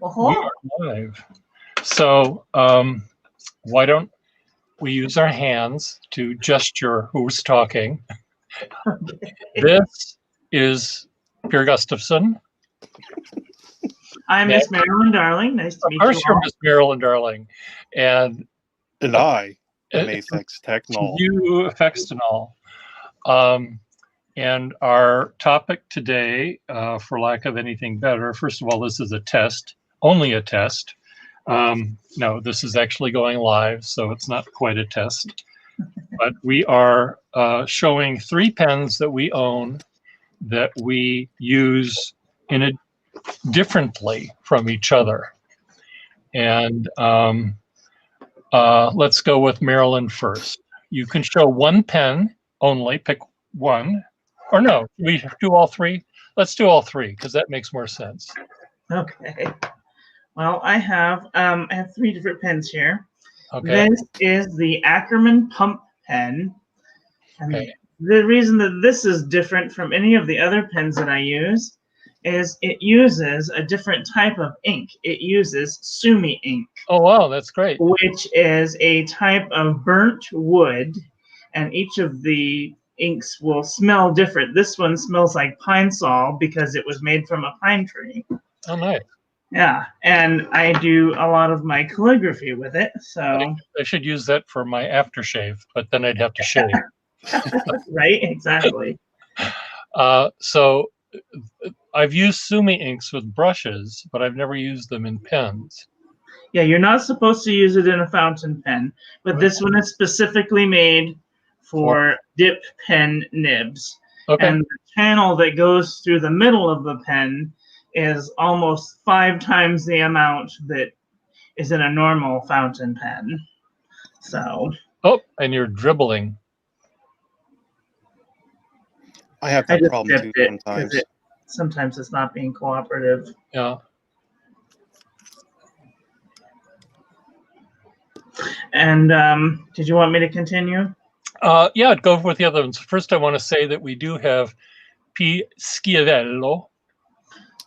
We are live. So why don't we use our hands to gesture who's talking? This is Pier Gustafson. I'm Miss Marilyn Darling. Nice to meet you all. Of course, you're Miss Marilyn Darling. And I am Aphex Technol. You Fextenol. And our topic today, for lack of anything better, first of all, this is a test, only a test. No, this is actually going live, so it's not quite a test. But we are showing 3 pens that we own that we use differently from each other. And let's go with Marilyn first. You can show 1 pen only, pick one. Or no, we do all 3? Let's do all 3 because that makes more sense. Okay. Well, I have 3 different pens here. Okay. This is the Ackerman pump pen. And Okay. the reason that this is different from any of the other pens that I use is it uses a different type of ink. It uses Sumi ink. Oh, wow, that's great. Which is a type of burnt wood, and each of the inks will smell different. This one smells like pine sol because it was made from a pine tree. Oh, nice. Yeah, and I do a lot of my calligraphy with it. So I should use that for my aftershave, but then I'd have to shave. Right, exactly. So I've used Sumi inks with brushes, but I've never used them in pens. Yeah, you're not supposed to use it in a fountain pen, but this one is specifically made for dip pen nibs. Okay. And the channel that goes through the middle of the pen is almost 5 times the amount that is in a normal fountain pen. So. Oh, and you're dribbling. I have that problem too sometimes. Sometimes it's not being cooperative. Yeah. And did you want me to continue? Yeah, I'd go with the other ones. First, I want to say that we do have P. Schiavello,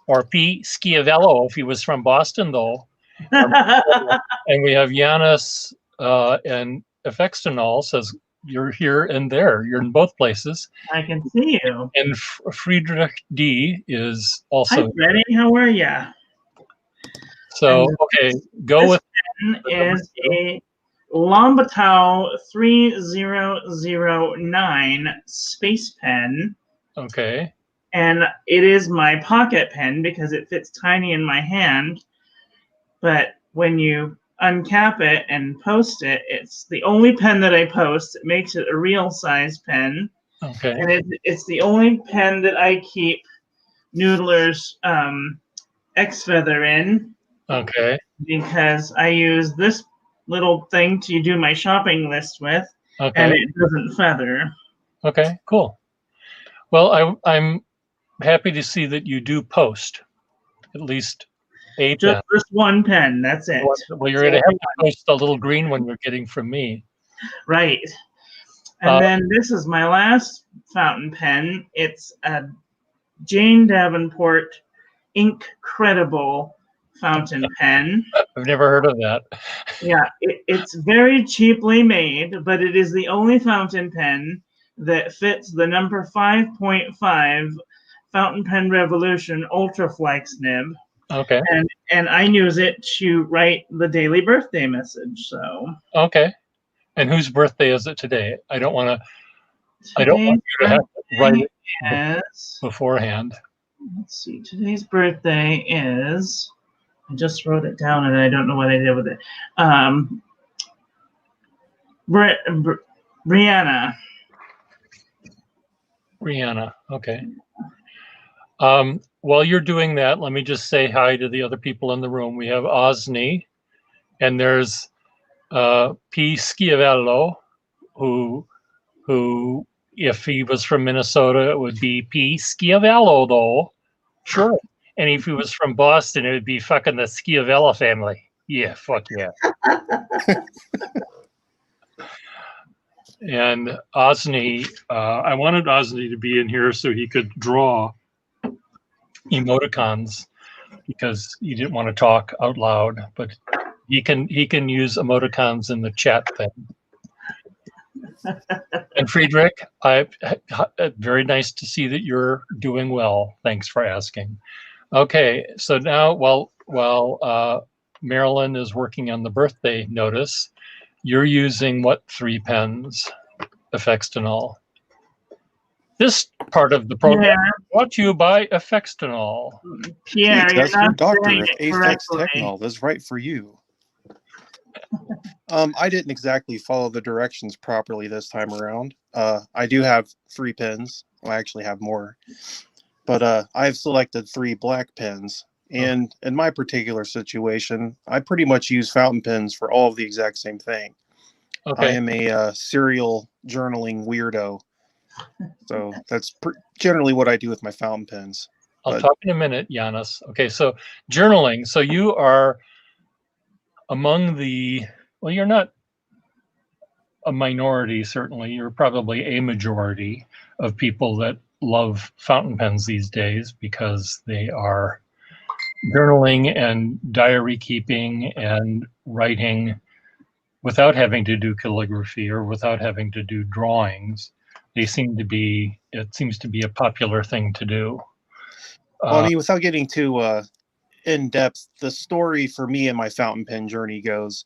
or P. Schiavello if he was from Boston, though. And we have Yanis and Fextenol says, you're here and there. You're in both places. I can see you. And Friedrich D. is also. Hi, Freddie. How are you? So, okay, go with. This is a Lombatau 3009 space pen. Okay. And it is my pocket pen because it fits tiny in my hand. But when you uncap it and post it, it's the only pen that I post. It makes it a real size pen. Okay. And it's the only pen that I keep Noodler's X-Feather in. Okay. Because I use this little thing to do my shopping list with, and it doesn't feather. Okay, cool. Well, I'm happy to see that you do post at least a pen. Just this 1 pen, that's it. Well, you're going to have to post the little green one you're getting from me. Right. And then this is my last fountain pen. It's a Jane Davenport Incredible fountain pen. I've never heard of that. Yeah, it's very cheaply made, but it is the only fountain pen that fits the number 5.5 Fountain Pen Revolution Ultraflex nib. Okay. And I use it to write the daily birthday message. So. Okay. And whose birthday is it today? I don't want you to have to write it beforehand. Let's see. Today's birthday is. I just wrote it down and I don't know what I did with it. Brianna. Brianna, okay. While you're doing that, let me just say hi to the other people in the room. We have Osni, and there's P. Schiavello, who, if he was from Minnesota, it would be P. Schiavello, though. Sure. And if he was from Boston, it would be fucking the Schiavella family. Yeah, fuck yeah. And Osni, I wanted Osni to be in here so he could draw emoticons because you didn't want to talk out loud, but he can use emoticons in the chat thing. And Friedrich, very nice to see that you're doing well. Thanks for asking. Okay, so now while Marilyn is working on the birthday notice, you're using what 3 pens, Effextinol? This part of the program brought to you by Effextinol. Pierre, that's your doctor. If Afex Technol is right for you. I didn't exactly follow the directions properly this time around. I do have 3 pens. Well, I actually have more. But I've selected 3 black pens. And in my particular situation, I pretty much use fountain pens for all of the exact same thing. Okay. I am a serial journaling weirdo. So that's generally what I do with my fountain pens. I'll talk in a minute, Giannis. Okay, so journaling. So you are among the, well, you're not a minority, certainly. You're probably a majority of people that love fountain pens these days because they are journaling and diary keeping and writing without having to do calligraphy or without having to do drawings. It seems to be a popular thing to do. Well, I mean, without getting too in depth, the story for me and my fountain pen journey goes,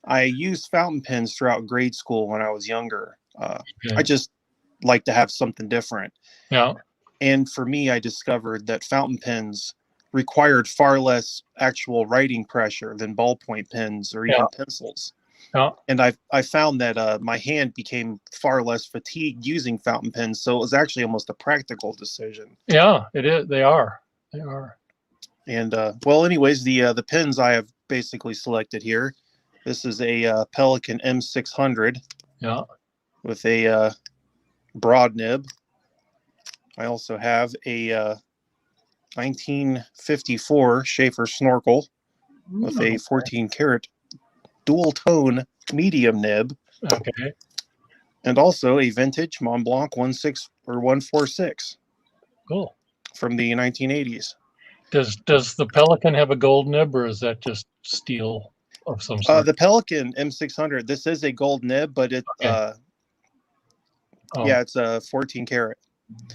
I used fountain pens throughout grade school when I was younger. I just like to have something different. Yeah. And for me, I discovered that fountain pens required far less actual writing pressure than ballpoint pens or even pencils. Yeah. And I found that my hand became far less fatigued using fountain pens, so it was actually almost a practical decision. Yeah, it is. They are. And well, anyways, the pens I have basically selected here. This is a Pelican M600. Yeah. With a broad nib. I also have a 1954 Schaefer Snorkel with a 14 karat dual tone medium nib. Okay. And also a vintage Montblanc 146. Cool. From the 1980s. Does the Pelican have a gold nib, or is that just steel of some sort? The Pelican M600, this is a gold nib, but it yeah, it's a 14 karat.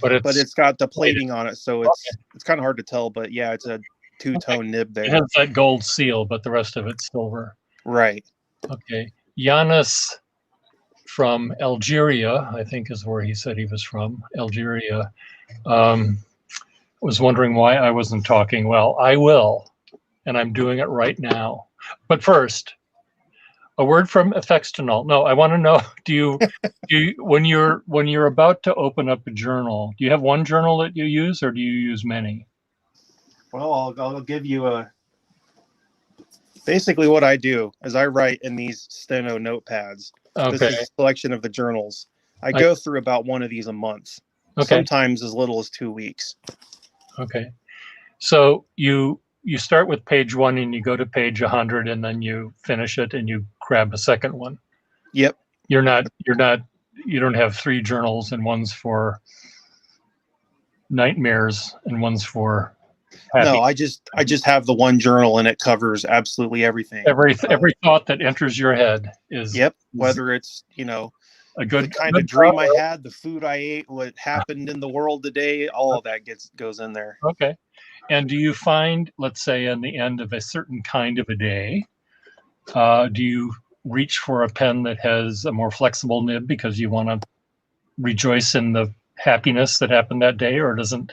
But it's got the plating on it, so it's kind of hard to tell, but yeah, it's a two-tone nib there. It has that gold seal, but the rest of it's silver. Right. Okay. Giannis from Algeria, I think is where he said he was from, Algeria, was wondering why I wasn't talking. Well, I will, and I'm doing it right now. But first, a word from Effextinol. No, I want to know, do you when you're about to open up a journal, do you have one journal that you use, or do you use many? Well, I'll give you basically what I do is I write in these steno notepads. Okay. This is a selection of the journals. I go through about one of these a month. Okay. Sometimes as little as 2 weeks. Okay. So you start with page 1 and you go to page 100 and then you finish it and you grab a second one. Yep. You don't have 3 journals, and one's for nightmares and one's for happy. No, I just have the one journal and it covers absolutely everything. Every thought that enters your head is. Yep. Whether it's, a good kind of dream I had, the food I ate, what happened in the world today, all of that goes in there. Okay. And do you find, let's say, in the end of a certain kind of a day, do you reach for a pen that has a more flexible nib because you want to rejoice in the happiness that happened that day, or do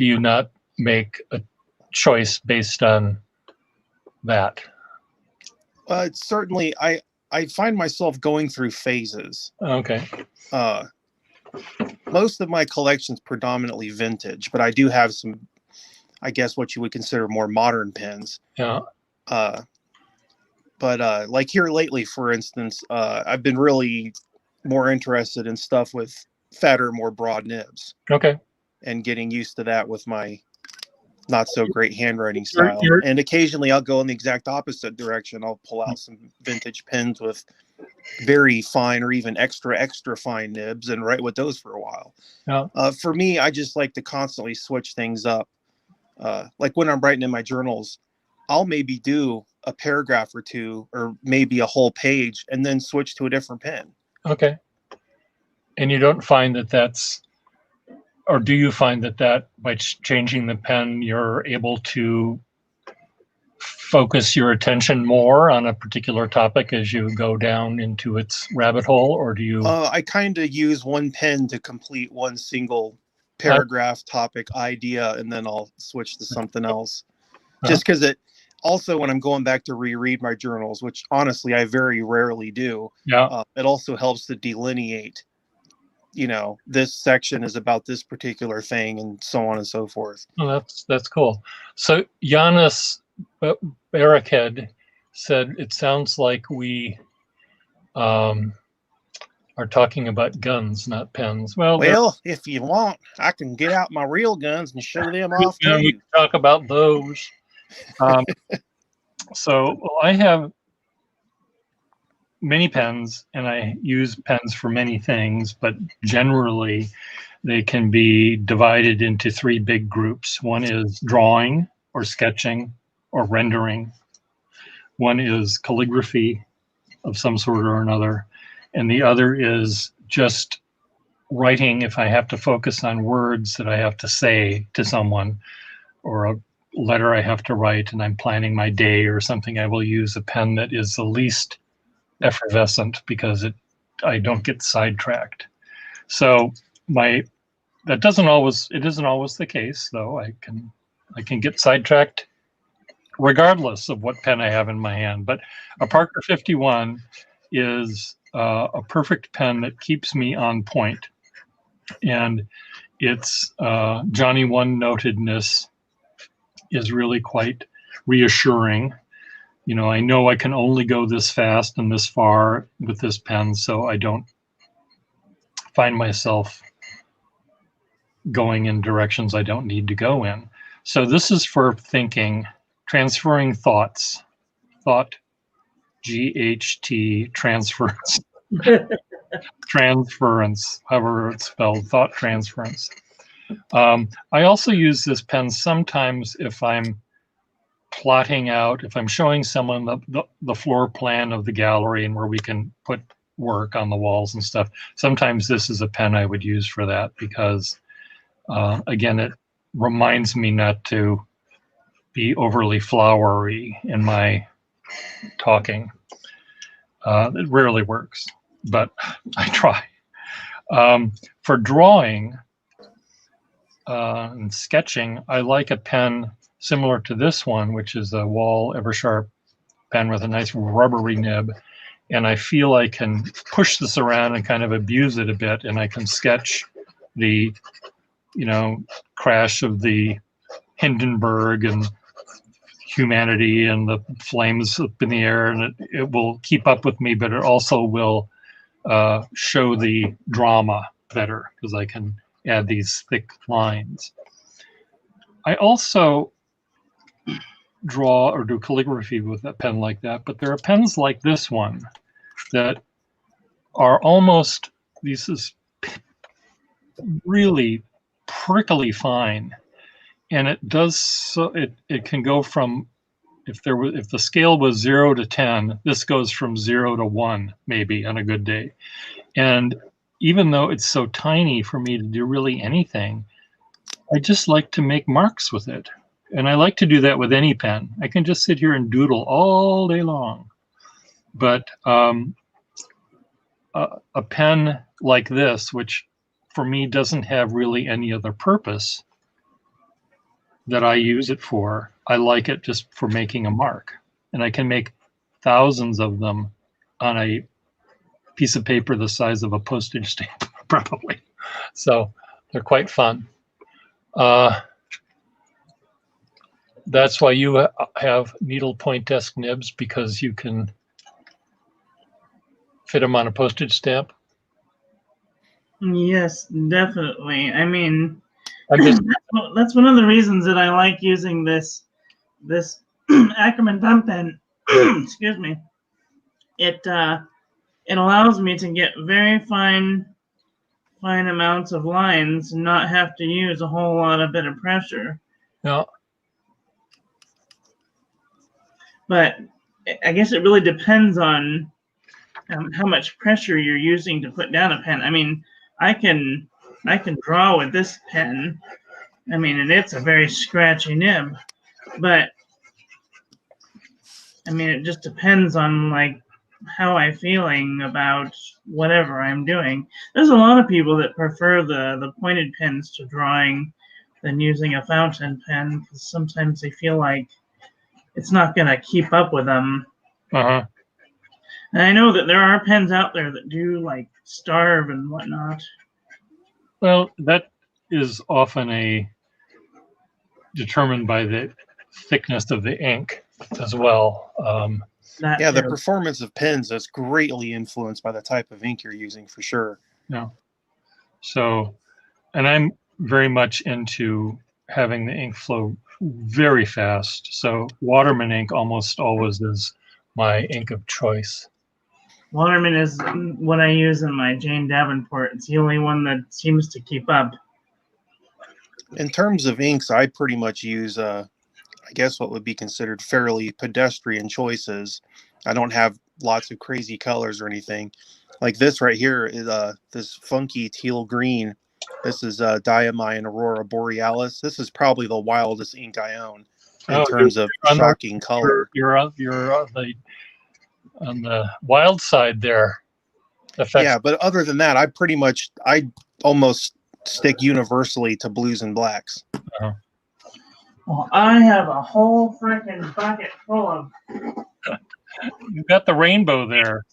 you not make a choice based on that? Certainly, I find myself going through phases. Okay. Most of my collection's predominantly vintage, but I do have some, I guess, what you would consider more modern pens. Yeah. But like here lately, for instance, I've been really more interested in stuff with fatter, more broad nibs. Okay. And getting used to that with my not so great handwriting style. And occasionally I'll go in the exact opposite direction. I'll pull out some vintage pens with very fine or even extra fine nibs and write with those for a while. Yeah. For me, I just like to constantly switch things up. like when I'm writing in my journals, I'll maybe do a paragraph or two, or maybe a whole page, and then switch to a different pen. Okay. And you don't find that that's, or do you find that by changing the pen, you're able to focus your attention more on a particular topic as you go down into its rabbit hole, or do you? I kind of use one pen to complete one single paragraph, topic, idea, and then I'll switch to something else. Just because it also, when I'm going back to reread my journals, which honestly I very rarely do, it also helps to delineate, this section is about this particular thing, and so on and so forth. Oh, that's cool. So Giannis Barricade said, it sounds like we are talking about guns, not pens. Well, if you want, I can get out my real guns and show them off to we you. can talk about those. So I have many pens, and I use pens for many things, but generally they can be divided into three big groups. One is drawing or sketching or rendering. One is calligraphy of some sort or another. And the other is just writing if I have to focus on words that I have to say to someone, or a letter I have to write and I'm planning my day or something. I will use a pen that is the least effervescent because I don't get sidetracked. So it isn't always the case, though. I can get sidetracked regardless of what pen I have in my hand. But a Parker 51 is a perfect pen that keeps me on point. And its Johnny One notedness is really quite reassuring. I know I can only go this fast and this far with this pen, so I don't find myself going in directions I don't need to go in. So this is for thinking, transferring thoughts, GHT, transference, transference, however it's spelled, thought transference. I also use this pen sometimes if I'm plotting out, if I'm showing someone the floor plan of the gallery and where we can put work on the walls and stuff. Sometimes this is a pen I would use for that because, again, it reminds me not to be overly flowery in my talking. It rarely works, but I try. For drawing and sketching, I like a pen similar to this one, which is a Wall Eversharp pen with a nice rubbery nib. And I feel I can push this around and kind of abuse it a bit, and I can sketch the, crash of the Hindenburg and humanity and the flames up in the air, and it will keep up with me, but it also will show the drama better because I can add these thick lines. I also draw or do calligraphy with a pen like that, but there are pens like this one that are almost, this is really prickly fine, and it does so it can go from, if the scale was 0 to 10, this goes from 0 to 1 maybe on a good day. And even though it's so tiny for me to do really anything, I just like to make marks with it. And I like to do that with any pen. I can just sit here and doodle all day long. But a pen like this, which for me doesn't have really any other purpose that I use it for, I like it just for making a mark. And I can make thousands of them on a piece of paper the size of a postage stamp, probably. So they're quite fun. That's why you have needlepoint desk nibs, because you can fit them on a postage stamp. Yes, definitely. I mean, that's one of the reasons that I like using this Ackerman thumb pen. Excuse me. It allows me to get very fine amounts of lines and not have to use a whole lot of bit of pressure. Now, but I guess it really depends on how much pressure you're using to put down a pen. I mean, I can draw with this pen. I mean, and it's a very scratchy nib, but I mean, it just depends on like how I'm feeling about whatever I'm doing. There's a lot of people that prefer the pointed pens to drawing than using a fountain pen because sometimes they feel like it's not going to keep up with them. Uh-huh. And I know that there are pens out there that do like starve and whatnot. Well, that is often determined by the thickness of the ink as well. Yeah, the Too. performance of pens is greatly influenced by the type of ink you're using for sure. Yeah. So, and I'm very much into having the ink flow very fast. So Waterman ink almost always is my ink of choice. Waterman is what I use in my Jane Davenport. It's the only one that seems to keep up. In terms of inks, I pretty much use, I guess, what would be considered fairly pedestrian choices. I don't have lots of crazy colors or anything. Like this right here is this funky teal green. This is Diamine Aurora Borealis. This is probably the wildest ink I own in terms of shocking color. You're on the wild side there. Yeah, but other than that, I almost stick universally to blues and blacks. Uh-huh. Well, I have a whole freaking bucket full of. You've got the rainbow there,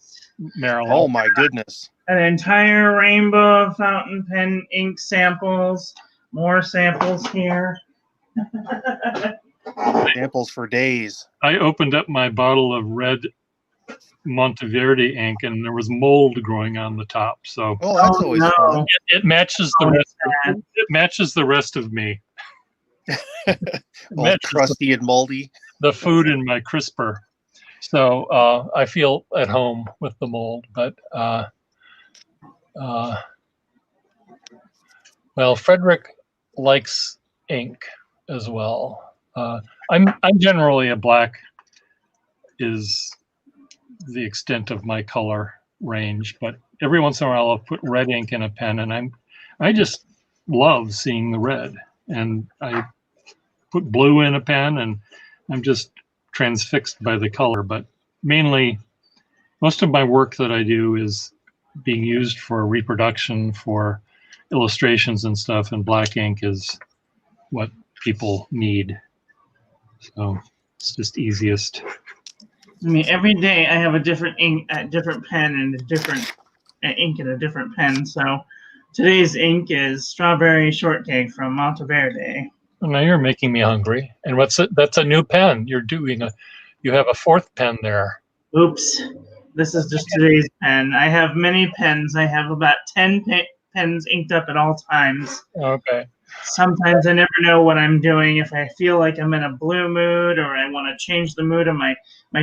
Marilyn. Oh my goodness. An entire rainbow of fountain pen ink samples. More samples here. Samples for days. I opened up my bottle of red Monteverde ink, and there was mold growing on the top. So that's always fun. It matches the rest. It matches the rest of me. All crusty and moldy. The food in my crisper. So I feel at home with the mold, but well, Frederick likes ink as well. I'm generally a black is the extent of my color range, but every once in a while I'll put red ink in a pen, and I just love seeing the red. And I put blue in a pen, and I'm just transfixed by the color. But mainly, most of my work that I do is being used for reproduction, for illustrations and stuff, and black ink is what people need. So it's just easiest. I mean, every day I have a different ink, a different pen, and a different ink in a different pen. So today's ink is strawberry shortcake from Monteverde. Well, now you're making me hungry. And that's a new pen. You have a fourth pen there. Oops. This is just today's pen. I have many pens. I have about 10 pens inked up at all times. Okay. Sometimes I never know what I'm doing. If I feel like I'm in a blue mood or I want to change the mood of my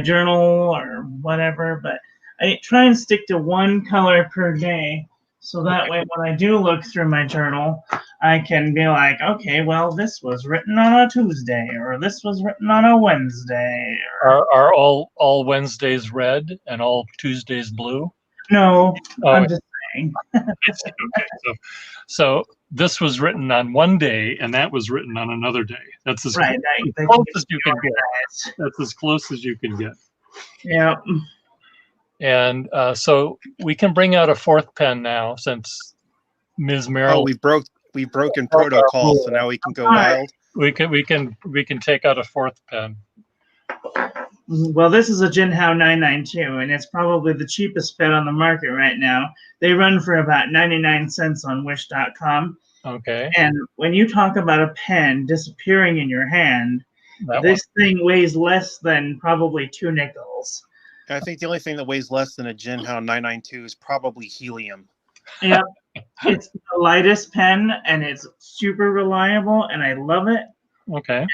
journal or whatever, but I try and stick to one color per day. So that way when I do look through my journal, I can be like, okay, well, this was written on a Tuesday or this was written on a Wednesday. Are all Wednesdays red and all Tuesdays blue? No, I'm just saying. Okay, so this was written on one day and that was written on another day. That's as close as you can get. That's as close as you can get. Yeah. And so we can bring out a fourth pen now since Ms. Merrill. Oh, we've broken protocol, so now we can go wild. We can take out a fourth pen. Well, this is a Jinhao 992, and it's probably the cheapest pen on the market right now. They run for about 99 cents on Wish.com. Okay. And when you talk about a pen disappearing in your hand, this thing weighs less than probably 2 nickels. I think the only thing that weighs less than a Jinhao 992 is probably helium. Yep. It's the lightest pen, and it's super reliable, and I love it. Okay.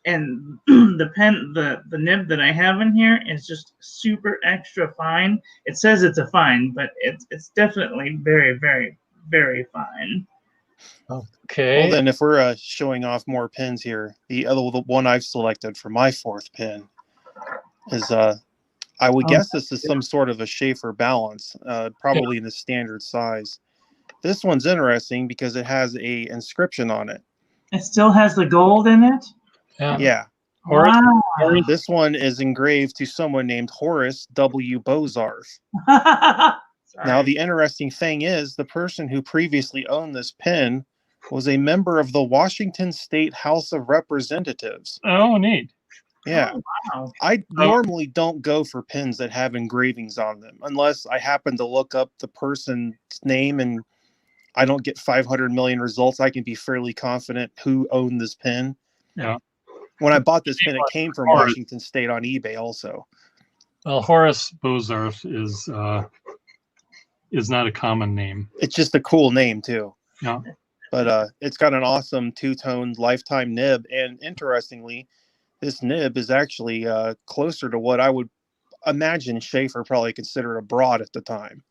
And the pen, the nib that I have in here is just super extra fine. It says it's a fine, but it's definitely very, very, very fine. Okay. Well, then if we're showing off more pens here, the one I've selected for my fourth pen is I would Oh, guess this is some sort of a Schaefer balance, probably in the standard size. This one's interesting because it has a inscription on it. it still has the gold in it? Yeah. Yeah, Horace, Wow. Horace, this one is engraved to someone named Horace W. Bozarth. Now, Sorry. the interesting thing is the person who previously owned this pen was a member of the Washington State House of Representatives. oh, neat. Yeah. Oh, wow. I normally don't go for pens that have engravings on them unless I happen to look up the person's name and I don't get 500 million results. I can be fairly confident who owned this pen. Yeah. When I bought this pen, it came from Horace. Washington State on eBay also. Well, Horace Bozarth is not a common name. It's just a cool name too. Yeah. But it's got an awesome two-toned lifetime nib. And interestingly, this nib is actually closer to what I would imagine Schaefer probably considered a broad at the time.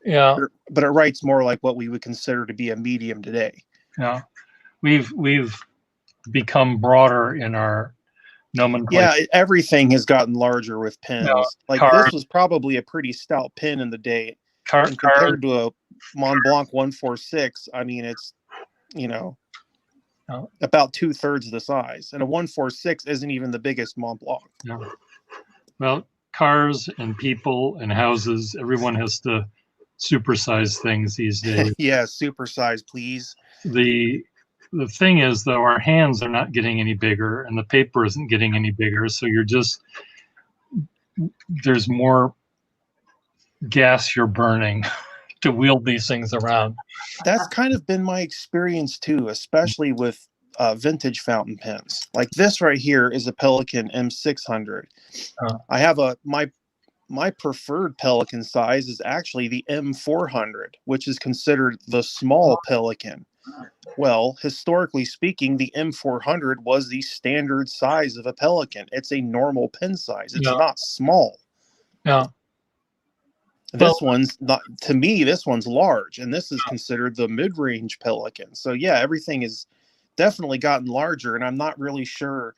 Yeah. But it writes more like what we would consider to be a medium today. Yeah. We've become broader in our nomenclature. Yeah, everything has gotten larger with pens. Yeah, like cars. This was probably a pretty stout pen in the day. Car, And compared to a Mont Blanc 146, I mean, it's, Oh. about 2/3 the size. And a 146 isn't even the biggest Mont Blanc. Yeah. Well, cars and people and houses, everyone has to supersize things these days. Yeah, supersize, please. The thing is, though, our hands are not getting any bigger and the paper isn't getting any bigger. So there's more gas you're burning to wield these things around. That's kind of been my experience too, especially with vintage fountain pens. Like this right here is a Pelican M600. I have my preferred Pelican size is actually the M400, which is considered the small Pelican. Well, historically speaking, the M400 was the standard size of a Pelican. It's a normal pen size. It's not small. Yeah. This one's not, to me, this one's large, and this is considered the mid-range Pelican. So yeah, everything has definitely gotten larger, and I'm not really sure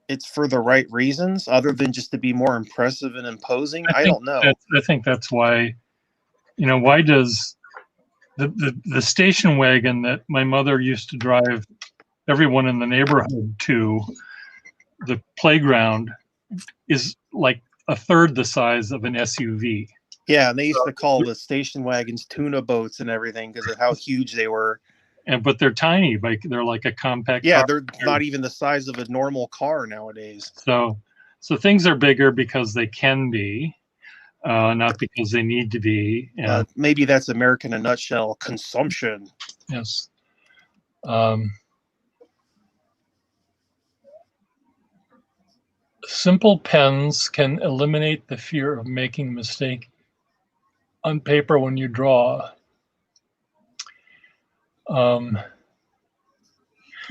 it's for the right reasons other than just to be more impressive and imposing. I don't know. I think that's why, why does the station wagon that my mother used to drive everyone in the neighborhood to the playground is like a third the size of an SUV. Yeah, and they used to call the station wagons tuna boats and everything because of how huge they were. But they're tiny, they're like a compact Yeah, car. they're not even the size of a normal car nowadays. So things are bigger because they can be, not because they need to be. Maybe that's America in a nutshell, consumption. Yes. Simple pens can eliminate the fear of making a mistake on paper when you draw. I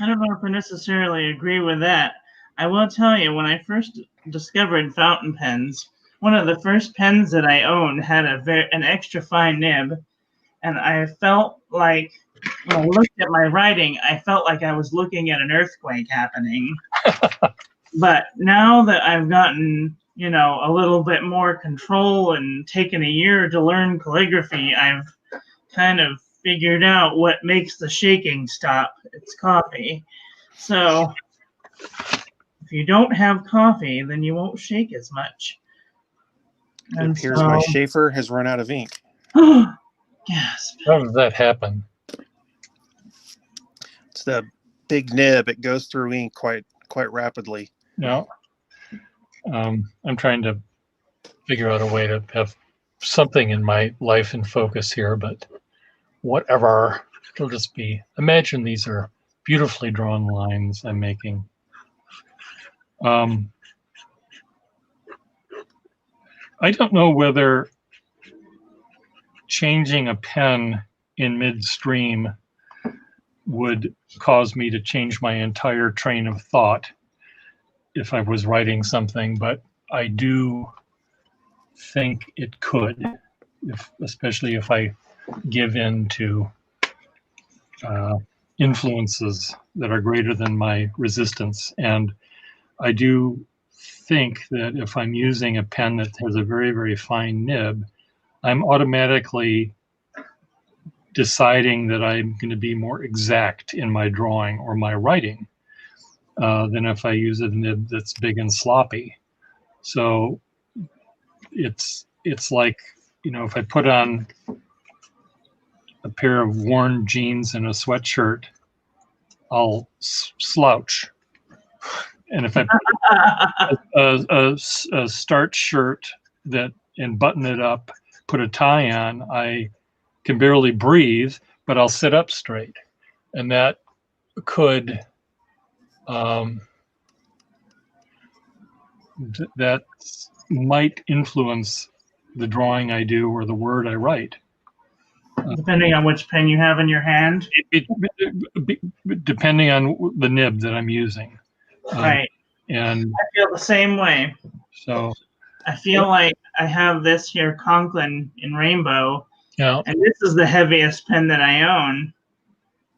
don't know if I necessarily agree with that. I will tell you, when I first discovered fountain pens, one of the first pens that I owned had an extra fine nib, and I felt like when I looked at my writing, I felt like I was looking at an earthquake happening. But now that I've gotten, a little bit more control and taken a year to learn calligraphy, I've kind of figured out what makes the shaking stop. It's coffee. So if you don't have coffee, then you won't shake as much. It appears my Schaefer has run out of ink. Gasp. How does that happen? It's the big nib. It goes through ink quite rapidly. No. I'm trying to figure out a way to have something in my life in focus here, but whatever. It'll just be. Imagine these are beautifully drawn lines I'm making. I don't know whether changing a pen in midstream would cause me to change my entire train of thought if I was writing something, but I do think it could, especially if I give in to influences that are greater than my resistance. And I do think that if I'm using a pen that has a very, very fine nib, I'm automatically deciding that I'm going to be more exact in my drawing or my writing than if I use a nib that's big and sloppy. So it's like, if I put on a pair of worn jeans and a sweatshirt, I'll slouch. And if I put a starched shirt and button it up, put a tie on, I can barely breathe, but I'll sit up straight. And that could, that might influence the drawing I do or the word I write. Depending on which pen you have in your hand. Depending on the nib that I'm using. Right. And I feel the same way. So I feel like I have this here Conklin in Rainbow. Yeah. And this is the heaviest pen that I own.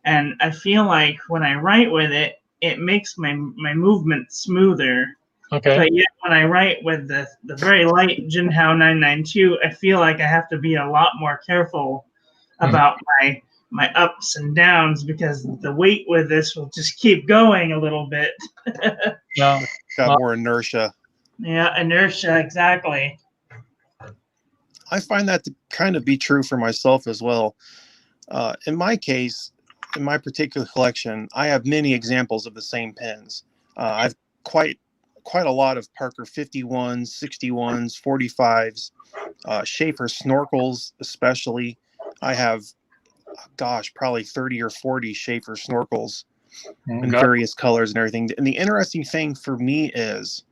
And I feel like when I write with it, it makes my movement smoother. Okay. But yet when I write with the very light Jinhao 992, I feel like I have to be a lot more careful about my ups and downs, because the weight with this will just keep going a little bit. Yeah. Got more inertia. Yeah, inertia, exactly. I find that to kind of be true for myself as well. In my case, in my particular collection, I have many examples of the same pens. I've quite a lot of Parker 51s, 61s, 45s, Schaefer snorkels especially. I have, probably 30 or 40 Schaefer snorkels in various colors and everything. And the interesting thing for me is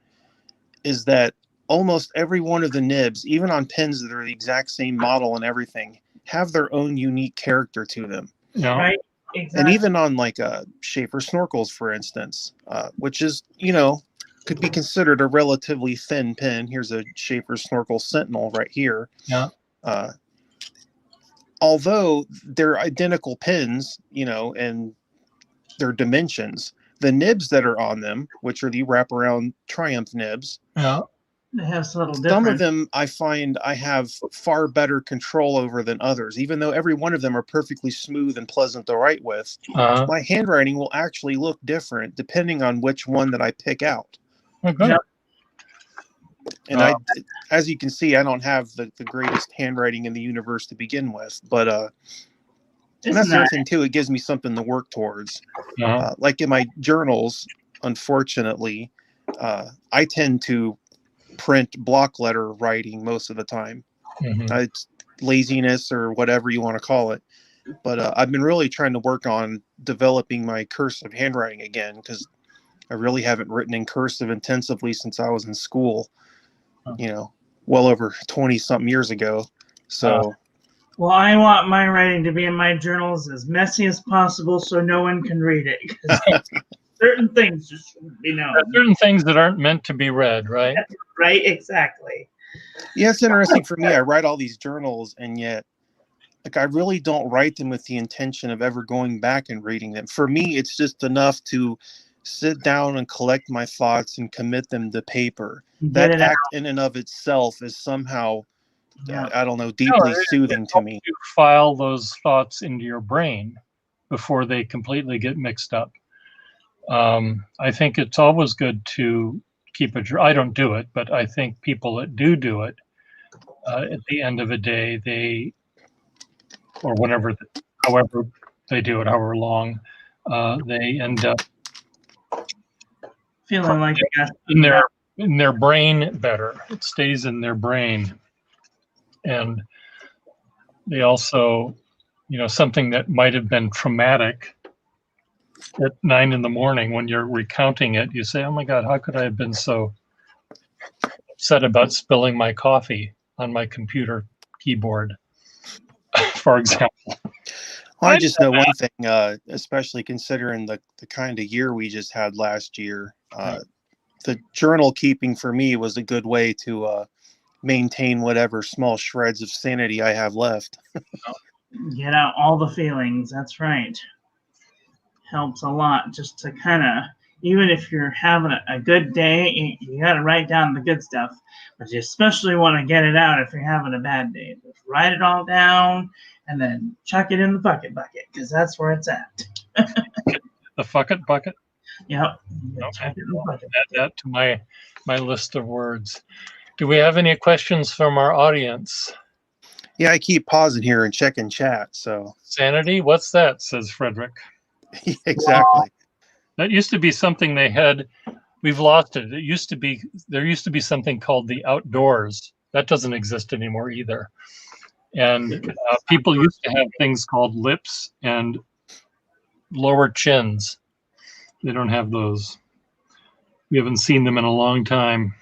that almost every one of the nibs, even on pens that are the exact same model and everything, have their own unique character to them. Yeah. Right. Exactly. And even on like Schaefer snorkels, for instance, which is, could be considered a relatively thin pen. Here's a Schaefer Snorkel Sentinel right here. Yeah. Although they're identical pens, and their dimensions, the nibs that are on them, which are the wraparound Triumph nibs, they have a little difference. Some of them I find I have far better control over than others. Even though every one of them are perfectly smooth and pleasant to write with, my handwriting will actually look different depending on which one that I pick out. Okay. Yep. And as you can see, I don't have the greatest handwriting in the universe to begin with, but and that's the other thing too. It gives me something to work towards. Like in my journals, unfortunately, I tend to print block letter writing most of the time. It's laziness or whatever you want to call it, but I've been really trying to work on developing my cursive handwriting again, because I really haven't written in cursive intensively since I was in school, well over 20 something years ago. So well, I want my writing to be in my journals as messy as possible so no one can read it, because certain things just shouldn't be known. Certain things that aren't meant to be read, right? Right, exactly. Yeah, it's interesting for me. I write all these journals, and yet, like, I really don't write them with the intention of ever going back and reading them. For me, it's just enough to sit down and collect my thoughts and commit them to paper. That act in and of itself is somehow, I don't know, deeply soothing to me. You file those thoughts into your brain before they completely get mixed up. I think it's always good to keep I don't do it, but I think people that do it, at the end of a day, or however they do it, however long, they end up feeling like in their brain better. It stays in their brain. And they also, something that might have been traumatic at 9 a.m. when you're recounting it, you say, oh my God, how could I have been so upset about spilling my coffee on my computer keyboard, for example. Well, I just know one thing, especially considering the kind of year we just had last year. The journal keeping for me was a good way to maintain whatever small shreds of sanity I have left. Get out all the feelings. That's right. Helps a lot just to kind of, even if you're having a good day, you got to write down the good stuff. But you especially want to get it out if you're having a bad day. Just write it all down and then chuck it in the bucket because that's where it's at. The bucket bucket. Yep. Okay. Add that to my list of words. Do we have any questions from our audience? Yeah, I keep pausing here and checking chat. So Sanity, what's that? Says Frederick. exactly. That used to be something they had. We've lost it. There used to be something called the outdoors. That doesn't exist anymore either. And people used to have things called lips and lower chins. They don't have those. We haven't seen them in a long time.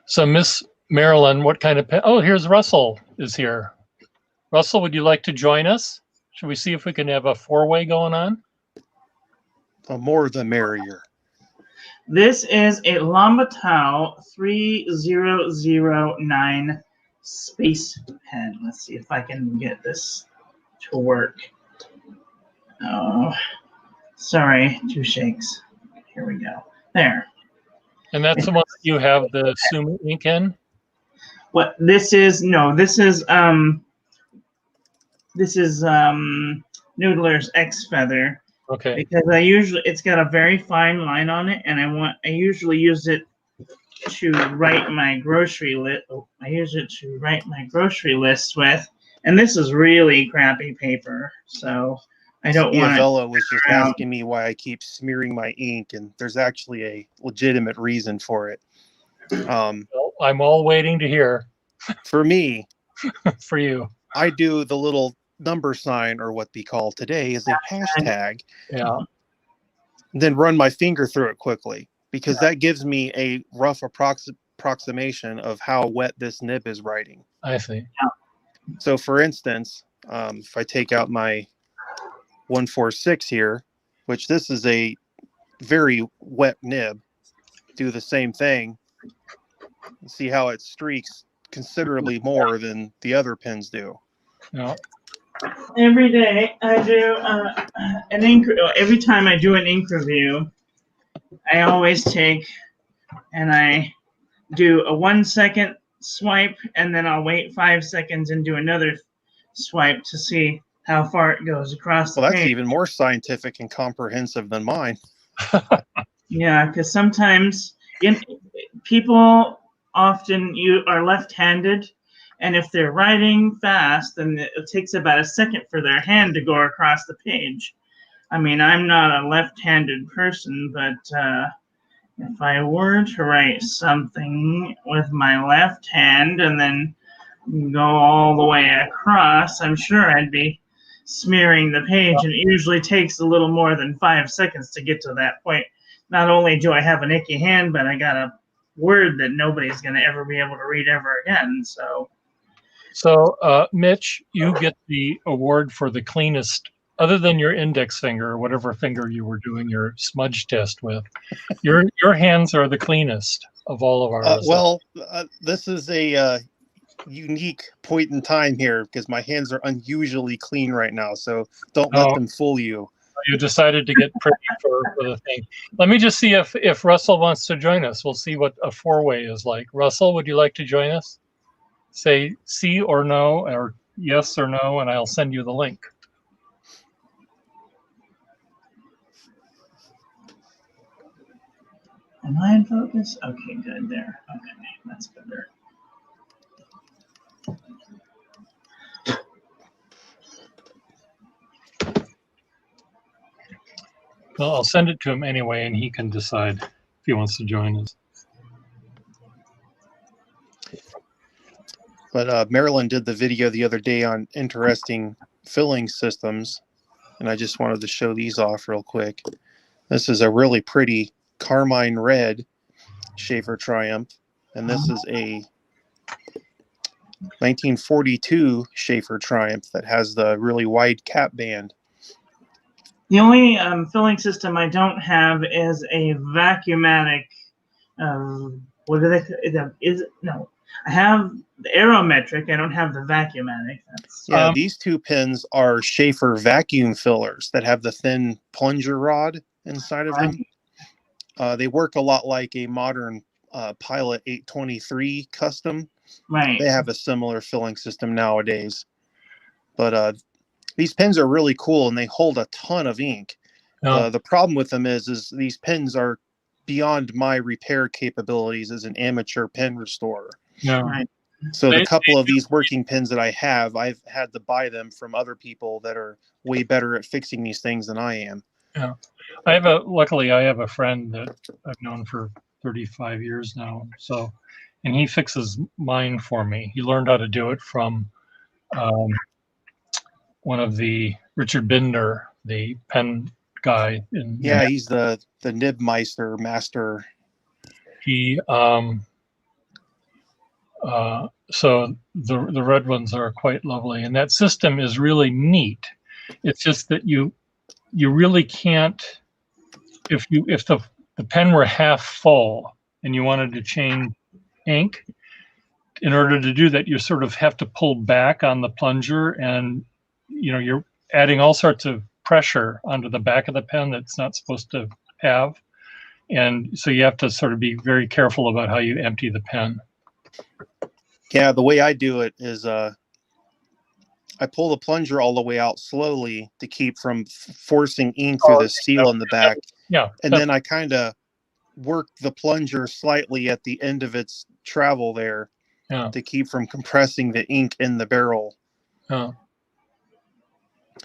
So Miss Marilyn, what kind of pen? Oh, here's Russell is here. Russell, would you like to join us? Should we see if we can have a four-way going on? The more the merrier. This is a Lambatau 3009 space pen. Let's see if I can get this to work. Oh, sorry, 2 shakes. Here we go. There. And that's the one that you have the Sumi ink in? What this is? No, this is Noodler's X Feather. Okay. Because it's got a very fine line on it, and I usually use it to write my grocery list. I use it to write my grocery list with, and this is really crappy paper, so I don't want. Isabella was just asking me why I keep smearing my ink, and there's actually a legitimate reason for it. Well, I'm all waiting to hear. For me, for you, I do the little number sign, or what they call today is a hashtag. Yeah. Then run my finger through it quickly, because that gives me a rough approximation of how wet this nib is writing. I see. So for instance, if I take out my 146 here, which this is a very wet nib, do the same thing. See how it streaks considerably more than the other pens do. Yeah. Every day I do an ink. Every time I do an ink review, I always take and I do a 1 second swipe, and then I'll wait 5 seconds and do another swipe to see how far it goes across the page. Well, that's even more scientific and comprehensive than mine. Yeah, because sometimes people often are left-handed, and if they're writing fast, then it takes about a second for their hand to go across the page. I mean, I'm not a left-handed person, but if I were to write something with my left hand and then go all the way across, I'm sure I'd be smearing the page, and it usually takes a little more than 5 seconds to get to that point. Not only do I have an icky hand, but I got a word that nobody's going to ever be able to read ever again. So, Mitch, you get the award for the cleanest, other than your index finger or whatever finger you were doing your smudge test with. Your hands are the cleanest of all of ours. This is a unique point in time here, because my hands are unusually clean right now. So don't let them fool you. You decided to get pretty for the thing. Let me just see if Russell wants to join us. We'll see what a four-way is like. Russell, would you like to join us? Say C or no, or yes or no, and I'll send you the link. Am I in focus? Okay, good there. Okay, that's better. Well, I'll send it to him anyway, and he can decide if he wants to join us. But Marilyn did the video the other day on interesting filling systems, and I just wanted to show these off real quick. This is a really pretty carmine red Schaefer Triumph, and this is a 1942 Schaefer Triumph that has the really wide cap band. The only filling system I don't have is a vacuumatic. What do they? No, I have the Aerometric. I don't have the Vacuumatic. That's Yeah, these two pins are Schaefer vacuum fillers that have the thin plunger rod inside of them. They work a lot like a modern Pilot 823 custom. right. They have a similar filling system nowadays. But these pins are really cool, and they hold a ton of ink. No. The problem with them is these pins are beyond my repair capabilities as an amateur pen restorer. Yeah. Right. So the couple of these working pins that I have, I've had to buy them from other people that are way better at fixing these things than I am. Yeah. Luckily I have a friend that I've known for 35 years now. So, and he fixes mine for me. He learned how to do it from one of the Richard Binder, the pen guy. Yeah, he's the Nibmeister master. He so the red ones are quite lovely, and that system is really neat. It's just that you really can't, if the pen were half full and you wanted to change ink, in order to do that you sort of have to pull back on the plunger, and you're adding all sorts of pressure onto the back of the pen that's not supposed to have, and so you have to sort of be very careful about how you empty the pen. Yeah, the way I do it is I pull the plunger all the way out slowly to keep from forcing ink through the seal in the back. Yeah. And then I kind of work the plunger slightly at the end of its travel there to keep from compressing the ink in the barrel.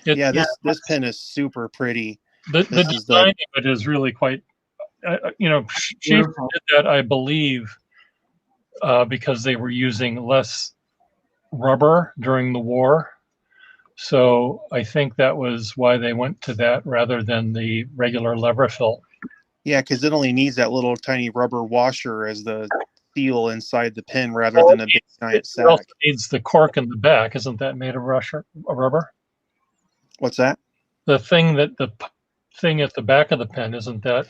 This pen is super pretty. The design of it is really quite, Schaefer did that, I believe, because they were using less rubber during the war. So I think that was why they went to that rather than the regular lever fill. Yeah, because it only needs that little tiny rubber washer as the seal inside the pen rather than a big giant sack. It also needs the cork in the back. Isn't that made of rubber? What's that? The thing at the back of the pen, isn't that?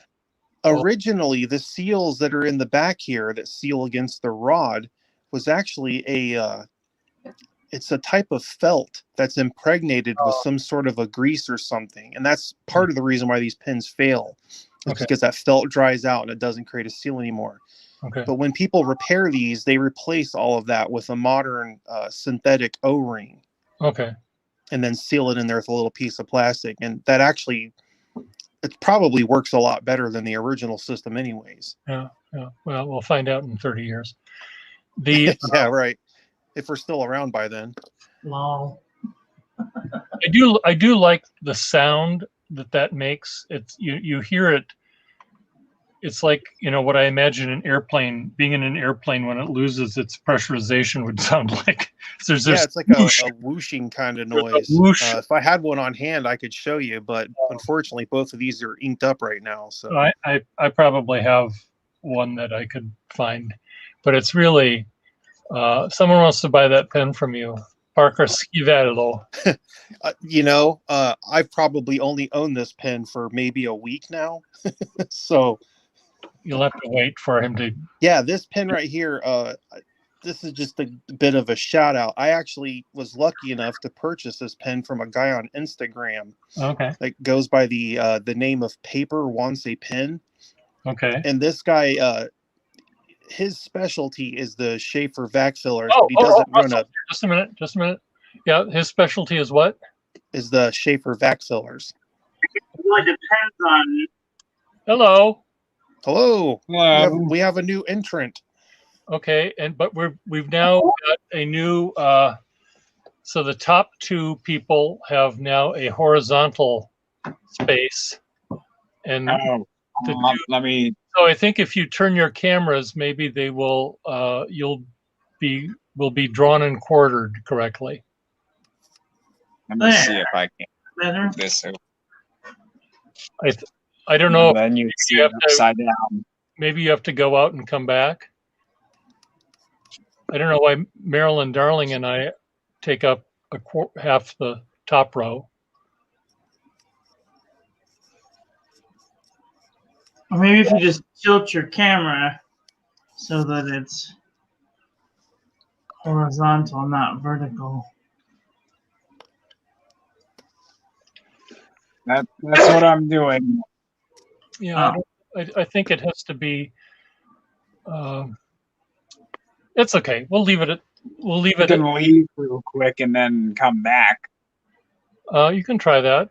Originally, the seals that are in the back here that seal against the rod was actually it's a type of felt that's impregnated with some sort of a grease or something. And that's part of the reason why these pens fail. It's because that felt dries out and it doesn't create a seal anymore. Okay. But when people repair these, they replace all of that with a modern synthetic O-ring. Okay. And then seal it in there with a little piece of plastic. And that actually, it probably works a lot better than the original system anyways. Yeah. Well, we'll find out in 30 years. Yeah, right. If we're still around by then. Lol. I do like the sound that makes. It's you hear it. It's like, what I imagine being in an airplane when it loses its pressurization would sound like. It's like a whooshing kind of noise. If I had one on hand, I could show you, but unfortunately, both of these are inked up right now. So I probably have one that I could find, but it's really someone wants to buy that pen from you, Parker Schiavello. I've probably only owned this pen for maybe a week now, so. You'll have to wait for him to. Yeah, this pen right here, this is just a bit of a shout out. I actually was lucky enough to purchase this pen from a guy on Instagram. Okay. That goes by the name of Paper Wants a Pen. Okay. And this guy, his specialty is the Schaefer vac fillers. But he doesn't run a. Just a minute. Yeah, his specialty is what? Is the Schaefer vac fillers. Well, it depends on. Hello. Hello. We have a new entrant. Okay, but we've now got a new. So the top two people have now a horizontal space, and let me. So I think if you turn your cameras, maybe they will. Will be drawn and quartered correctly. Let me see if I can. Better. This. I don't know. Then you see it upside down. Maybe you have to go out and come back. I don't know why Marilyn Darling and I take up half the top row. Or maybe if you just tilt your camera so that it's. horizontal, not vertical. That's what I'm doing. Yeah, I think it has to be. It's okay. We'll leave it. You can leave real quick and then come back. You can try that.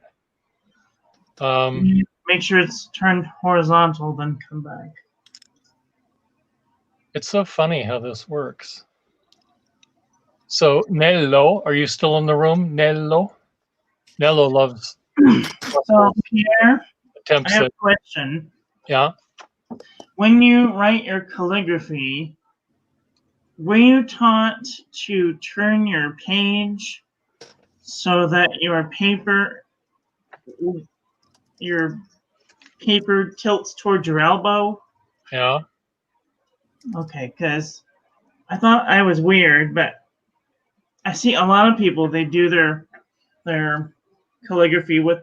Make sure it's turned horizontal, then come back. It's so funny how this works. So Nello, are you still in the room? Nello loves. So Pierre, attempts I have at, a question. yeah. When you write your calligraphy, were you taught to turn your page so that your paper tilts towards your elbow? Yeah. Okay, because I thought I was weird, but I see a lot of people, they do their calligraphy with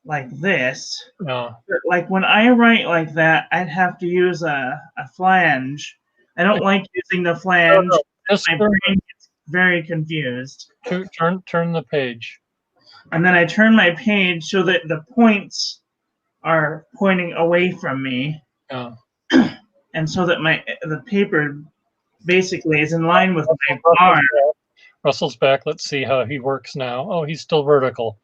like this. Yeah. But like when I write like that, I'd have to use a flange. I don't like using the flange. My brain gets very confused. Turn the page. And then I turn my page so that the points are pointing away from me. Yeah. And so that the paper basically is in line with my arm. Russell's back. Let's see how he works now. Oh, he's still vertical.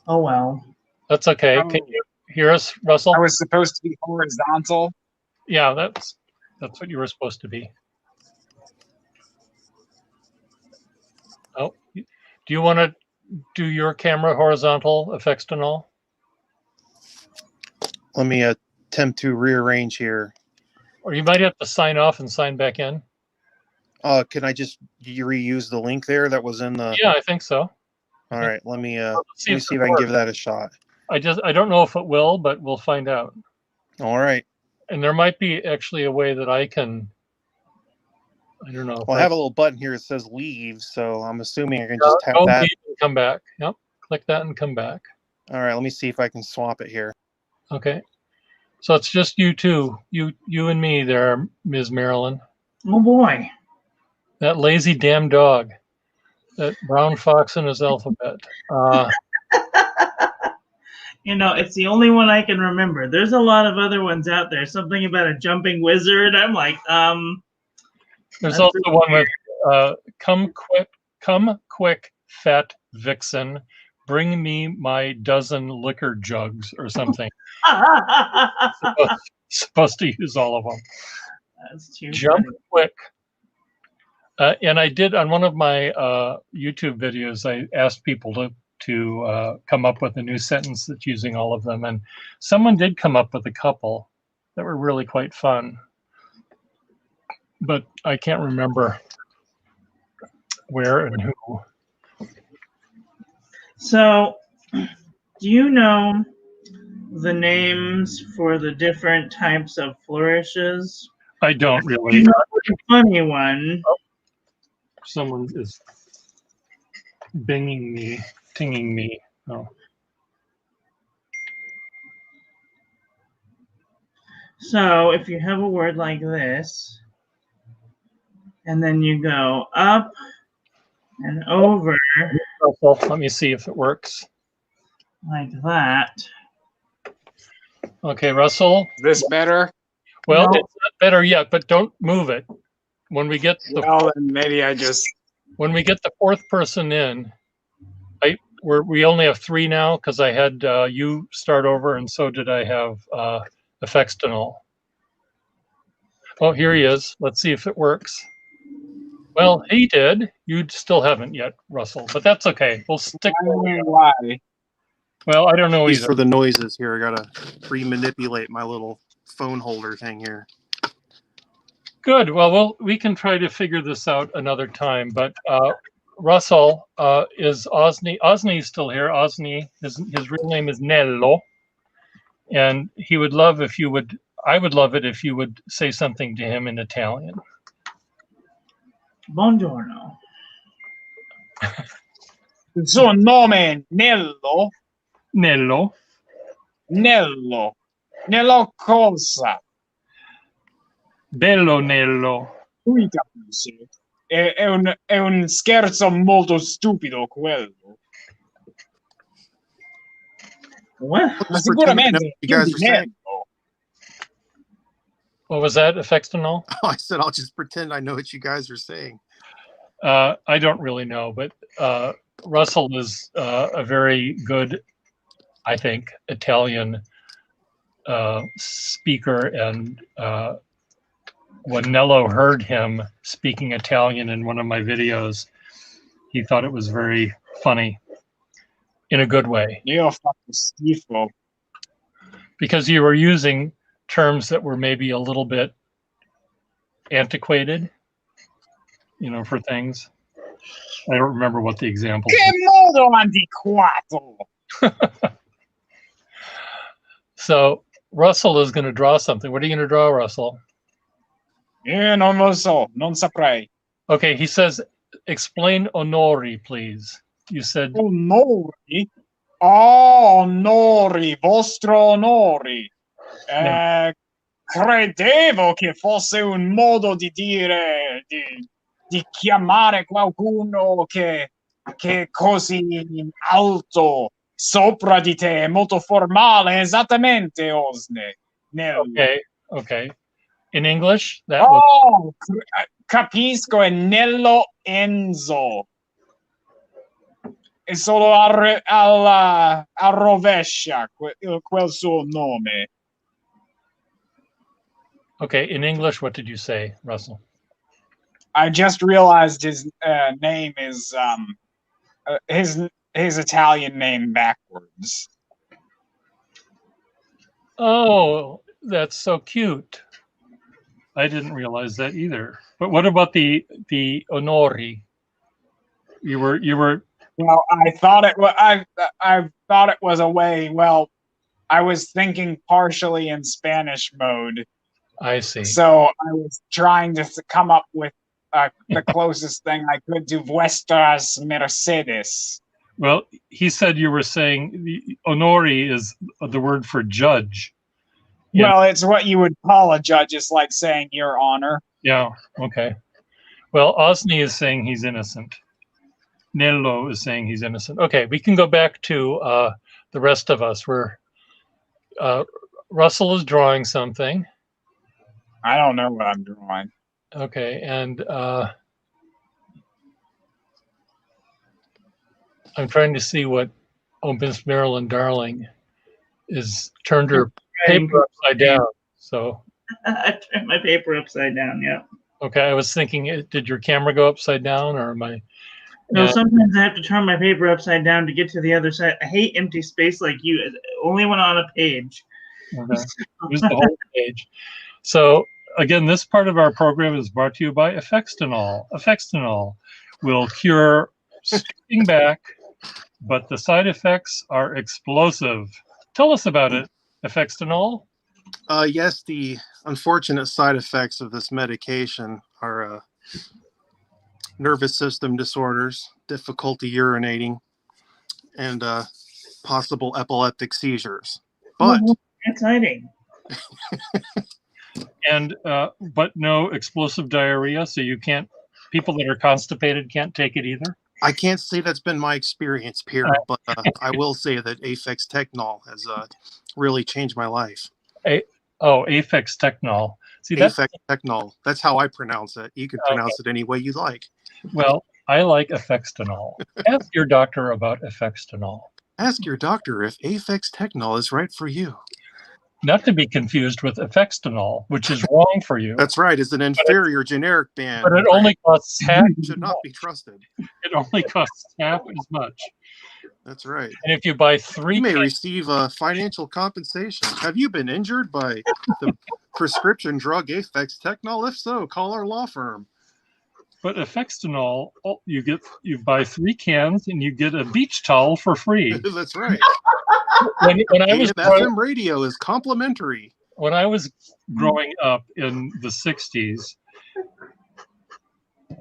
Oh well. That's okay. Can you hear us, Russell? I was supposed to be horizontal. Yeah, that's what you were supposed to be. Oh, do you want to do your camera horizontal effects and all? Let me attempt to rearrange here. Or you might have to sign off and sign back in. Can I just reuse the link there that was in the? Yeah, I think so. All right, let me see if I can works. give that a shot. I don't know if it will, but we'll find out. All right. And there might be actually a way that I can. I don't know. Well, I have a little button here that says leave, so I'm assuming I can just tap that. And come back. Yep. Click that and come back. All right, let me see if I can swap it here. Okay. So it's just you two, you and me there, Ms. Marilyn. Oh boy. That lazy damn dog. That brown fox in his alphabet. It's the only one I can remember. There's a lot of other ones out there. Something about a jumping wizard. I'm like, There's also one with come quick, fat vixen, bring me my dozen liquor jugs or something. supposed to use all of them. That's too Jump funny. quick. And I did on one of my YouTube videos, I asked people to come up with a new sentence that's using all of them. And someone did come up with a couple that were really quite fun. But I can't remember where and who. So, do you know the names for the different types of flourishes? I don't really. The funny one. Oh, someone is tinging me. Oh. So, if you have a word like this, and then you go up and over. Let me see if it works. Like that. Okay, Russell. Is this better? Well, No. it's not better yet, but don't move it. When we get Then maybe when we get the fourth person in, we only have 3 now because I had you start over, and so did I have effects and all. Oh, here he is. Let's see if it works. Well, he did. You still haven't yet, Russell, but that's okay. We'll stick. Why? Well, I don't know These either. for the noises here. I gotta re-manipulate my little phone holder thing here. Good. Well, we can try to figure this out another time. But Russell is Osni. Osni's still here. Osni, his real name is Nello, and he would love if you would. I would love it if you would say something to him in Italian. Buongiorno. Il suo nome Nello. Nello. Nello cosa? Bello Nello. Lui capisce. è un scherzo molto stupido quello. What? Ma Just pretend I know sicuramente what you guys are saying. What was that, Effextinol? I said I'll just pretend I know what you guys are saying. I don't really know, but Russell is a very good, I think, Italian speaker. And when Nello heard him speaking Italian in one of my videos, he thought it was very funny in a good way. Io ho fatto schifo. Because you were using terms that were maybe a little bit antiquated, for things. I don't remember what the example Che modo antiquato! So Russell is going to draw something. What are you going to draw, Russell? Non lo so, non saprei. Okay, he says, explain onori, please. You said, Onori? Oh, onori, vostro onori. Credevo che fosse un modo di dire, di chiamare qualcuno che è così alto sopra di te, molto formale, esattamente, Osne. okay. In English, that was Oh, capisco, è Nello Enzo. È solo al rovescia quel suo nome. okay. In English, what did you say, Russell? I just realized his name is his Italian name backwards. Oh, that's so cute. I didn't realize that either. But what about the onori? You were Well, I thought it was I thought it was a way. Well, I was thinking partially in Spanish mode, I see. so I was trying to come up with the closest thing I could to vuestras mercedes. Well, he said you were saying the onori is the word for judge. Yeah. Well, it's what you would call a judge. It's like saying Your Honor. Yeah. Okay. Well, Osni is saying he's innocent. Nello is saying he's innocent. Okay, we can go back to the rest of us. Russell is drawing something. I don't know what I'm drawing. Okay, and I'm trying to see what Miss Marilyn Darling is turned her paper upside down. So I turned my paper upside down. Yeah. okay, I was thinking, did your camera go upside down, or am I? No, sometimes I have to turn my paper upside down to get to the other side. I hate empty space like you. Only when on a page. Okay. Use the whole page. So again, this part of our program is brought to you by Effextinol. Effextinol will cure stripping back, but the side effects are explosive. Tell us about it, Effextinol. Yes, the unfortunate side effects of this medication are nervous system disorders, difficulty urinating, and possible epileptic seizures. But exciting. And but no explosive diarrhea, so you can't. People that are constipated can't take it either. I can't say that's been my experience, Pier, but I will say that Afex Technol has really changed my life. Afex Technol. See, Afex Technol. That's how I pronounce it. You can pronounce it any way you like. Well, I like Effextinol. Ask your doctor about Effextinol. Ask your doctor if Afex Technol is right for you. Not to be confused with Effextinol, which is wrong for you. That's right. It's an inferior generic band. But it only costs half. It should not be trusted. It only costs half as much. That's right. And if you buy 3, you may receive financial compensation. Have you been injured by the prescription drug Afex Technol? If so, call our law firm. But Effextinol, you buy 3 cans and you get a beach towel for free. That's right. When I was FM radio is complimentary. When I was growing up in the 60s,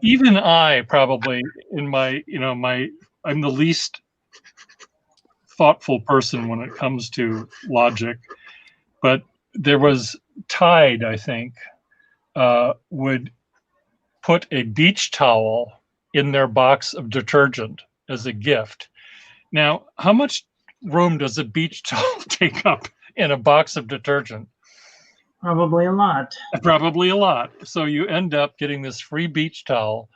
even I probably in I'm the least thoughtful person when it comes to logic, but there was Tide, I think, would put a beach towel in their box of detergent as a gift. Now, how much room does a beach towel take up in a box of detergent? Probably a lot. Probably a lot. So you end up getting this free beach towel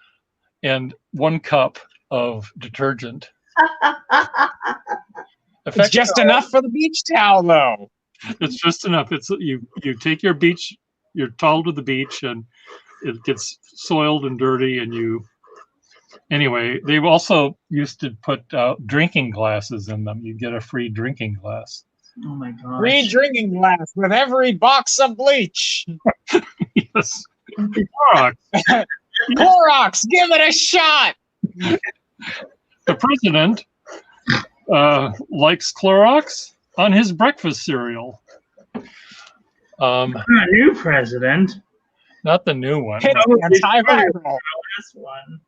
and 1 cup of detergent. It's just enough for the beach towel, though. It's just enough. It's you take your towel to the beach, and it gets soiled and dirty, and anyway, they also used to put drinking glasses in them. You get a free drinking glass. Oh my gosh. Free drinking glass with every box of bleach. Yes. Clorox. Clorox, give it a shot. The president likes Clorox on his breakfast cereal. New president. Not the new one. It's antiviral. This one.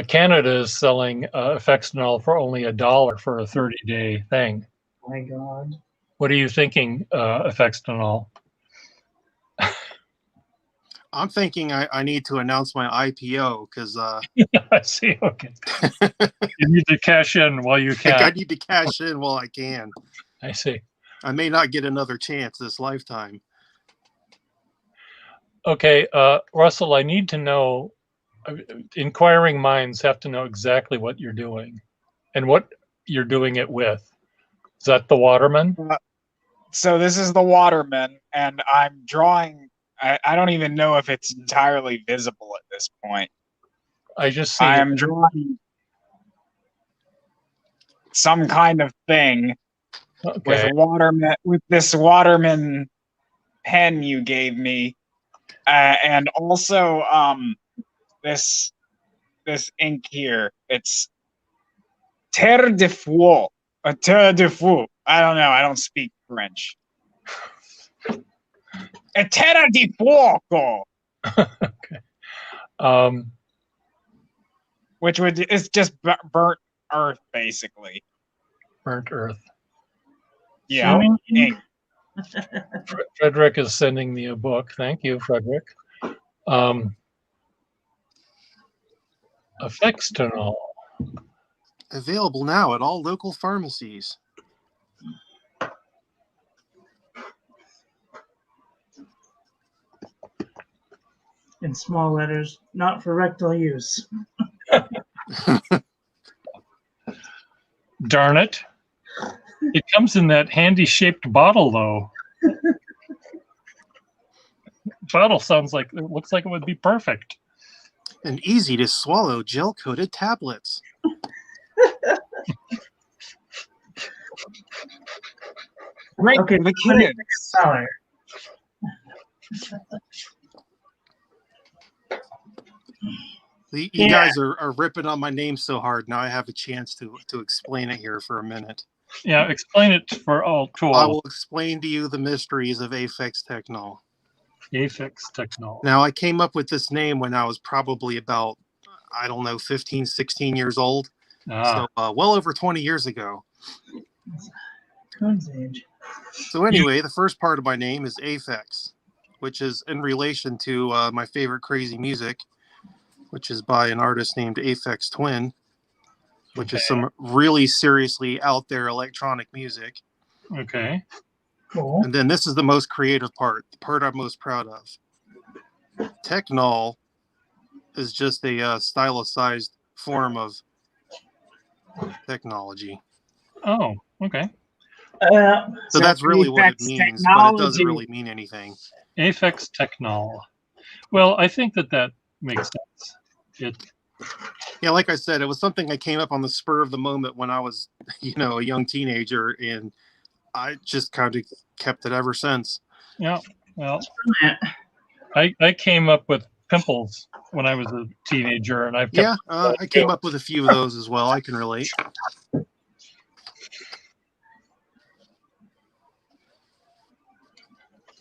Canada is selling Effextanol for only $1 for a 30-day thing. Oh my God. What are you thinking, Effextanol? I'm thinking I need to announce my IPO because I see. Okay. You need to cash in while you can. I need to cash in while I can. I see. I may not get another chance this lifetime. Okay, Russell, I need to know, inquiring minds have to know exactly what you're doing and what you're doing it with. Is that the Waterman? So this is the Waterman, and I'm drawing. I don't even know if it's entirely visible at this point. I just see. I am drawing some kind of thing Okay. with this Waterman pen you gave me, and also this ink here. It's terre de fou. Terre de fou. I don't know. I don't speak French. A terra di fuoco. Okay. Which is just burnt earth, basically. Burnt earth. Yeah. Ink. Frederick is sending me a book. Thank you, Frederick. Effextanol. Available now at all local pharmacies. In small letters, not for rectal use. Darn it. It comes in that handy shaped bottle, though. Bottle looks like it would be perfect. And easy to swallow gel-coated tablets. Great Okay, for the kids. Color. You guys are ripping on my name so hard. Now I have a chance to explain it here for a minute. Yeah, explain it for all. I will explain to you the mysteries of Effextanol. Effextanol. Now, I came up with this name when I was probably about, 15, 16 years old. So well over 20 years ago. Cone's age. So anyway, the first part of my name is Aphex, which is in relation to my favorite crazy music, which is by an artist named Aphex Twin, which is some really seriously out there electronic music. Okay. Cool. And then this is the most creative part, the part I'm most proud of. Technol is just a stylicized form of technology. Oh, okay. So that's really what it means, but it doesn't really mean anything. Effextanol. Well, I think that makes sense. Yeah, like I said, it was something I came up on the spur of the moment when I was, a young teenager, and I just kind of kept it ever since. Yeah, well, I came up with pimples when I was a teenager, and I've kept I came up with a few of those as well. I can relate.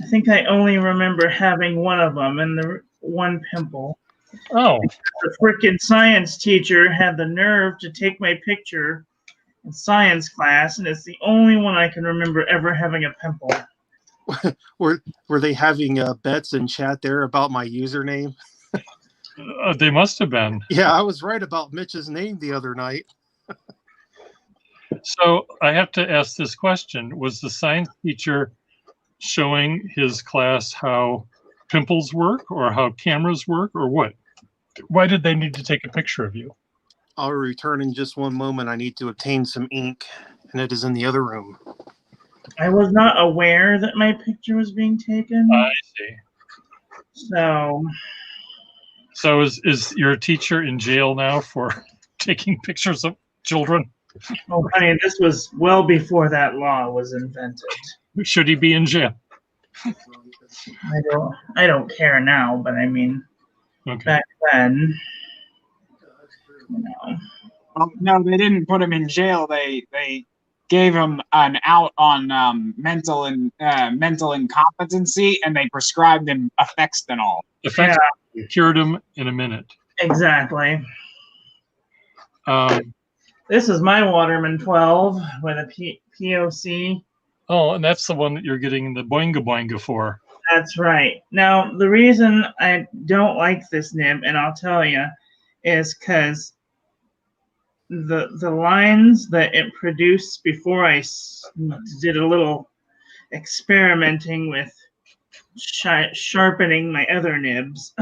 I think I only remember having one of them and the one pimple. Oh. The frickin' science teacher had the nerve to take my picture in science class, and it's the only one I can remember ever having a pimple. were they having bets in chat there about my username? They must have been. Yeah, I was right about Mitch's name the other night. So I have to ask this question. Was the science teacher showing his class how pimples work or how cameras work or what? Why did they need to take a picture of you? I'll return in just one moment. I need to obtain some ink, and it is in the other room. I was not aware that my picture was being taken. I see. So is your teacher in jail now for taking pictures of children? oh, honey, this was well before that law was invented. Should he be in jail? I don't care now, but I mean, Okay. back then, you know. No, they didn't put him in jail. They gave him an out on mental incompetency, and they prescribed him Effextinol. Effectively cured him in a minute. Exactly. This is my Waterman 12 with a POC. Oh, and that's the one that you're getting the boinga boinga for. That's right. Now, the reason I don't like this nib, and I'll tell you, is because the lines that it produced before I did a little experimenting with sharpening my other nibs,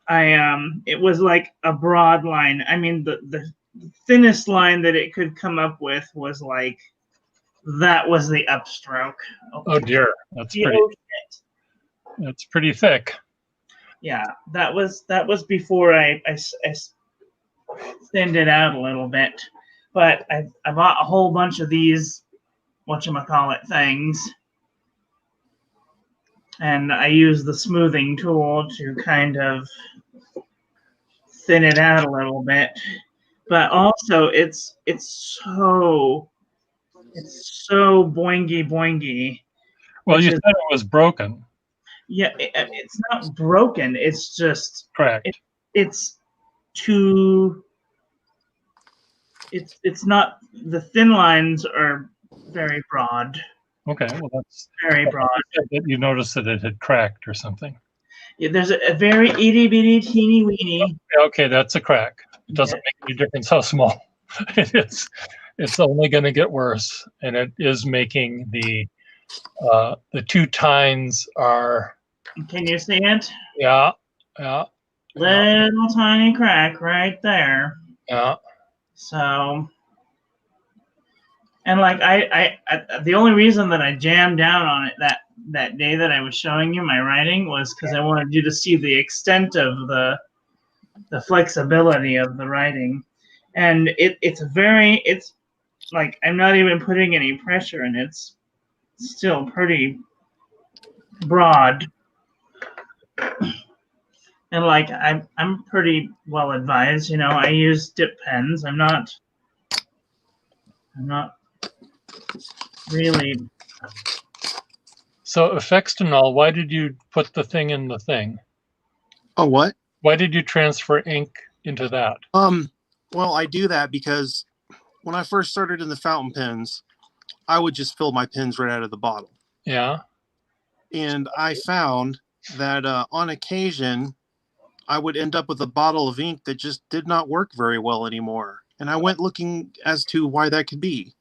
it was like a broad line. I mean, the thinnest line that it could come up with was like, that was the upstroke. Oh dear, that's pretty thick. Yeah, that was before I thinned it out a little bit. But I bought a whole bunch of these whatchamacallit things, and I use the smoothing tool to kind of thin it out a little bit. But also, it's so boingy. Well, you said it was broken. Yeah, it's not broken. It's just correct. It's too. It's not. The thin lines are very broad. Okay, well that's very broad. You noticed that it had cracked or something. Yeah, there's a very itty bitty teeny weeny. Okay, that's a crack. It doesn't make any difference how small it is. It's only going to get worse, and it is making the two tines are. Can you see it? Yeah. Little tiny crack right there. Yeah. So, and like I the only reason that I jammed down on it that day that I was showing you my writing was because I wanted you to see the extent of the flexibility of the writing, and it's like I'm not even putting any pressure, and it's still pretty broad. And like I'm pretty well advised, you know. I use dip pens. I'm not really. So Effextinol, why did you put the thing in the thing? Oh, what? Why did you transfer ink into that? Well, I do that because when I first started in the fountain pens, I would just fill my pens right out of the bottle. Yeah. And I found that on occasion, I would end up with a bottle of ink that just did not work very well anymore. And I went looking as to why that could be.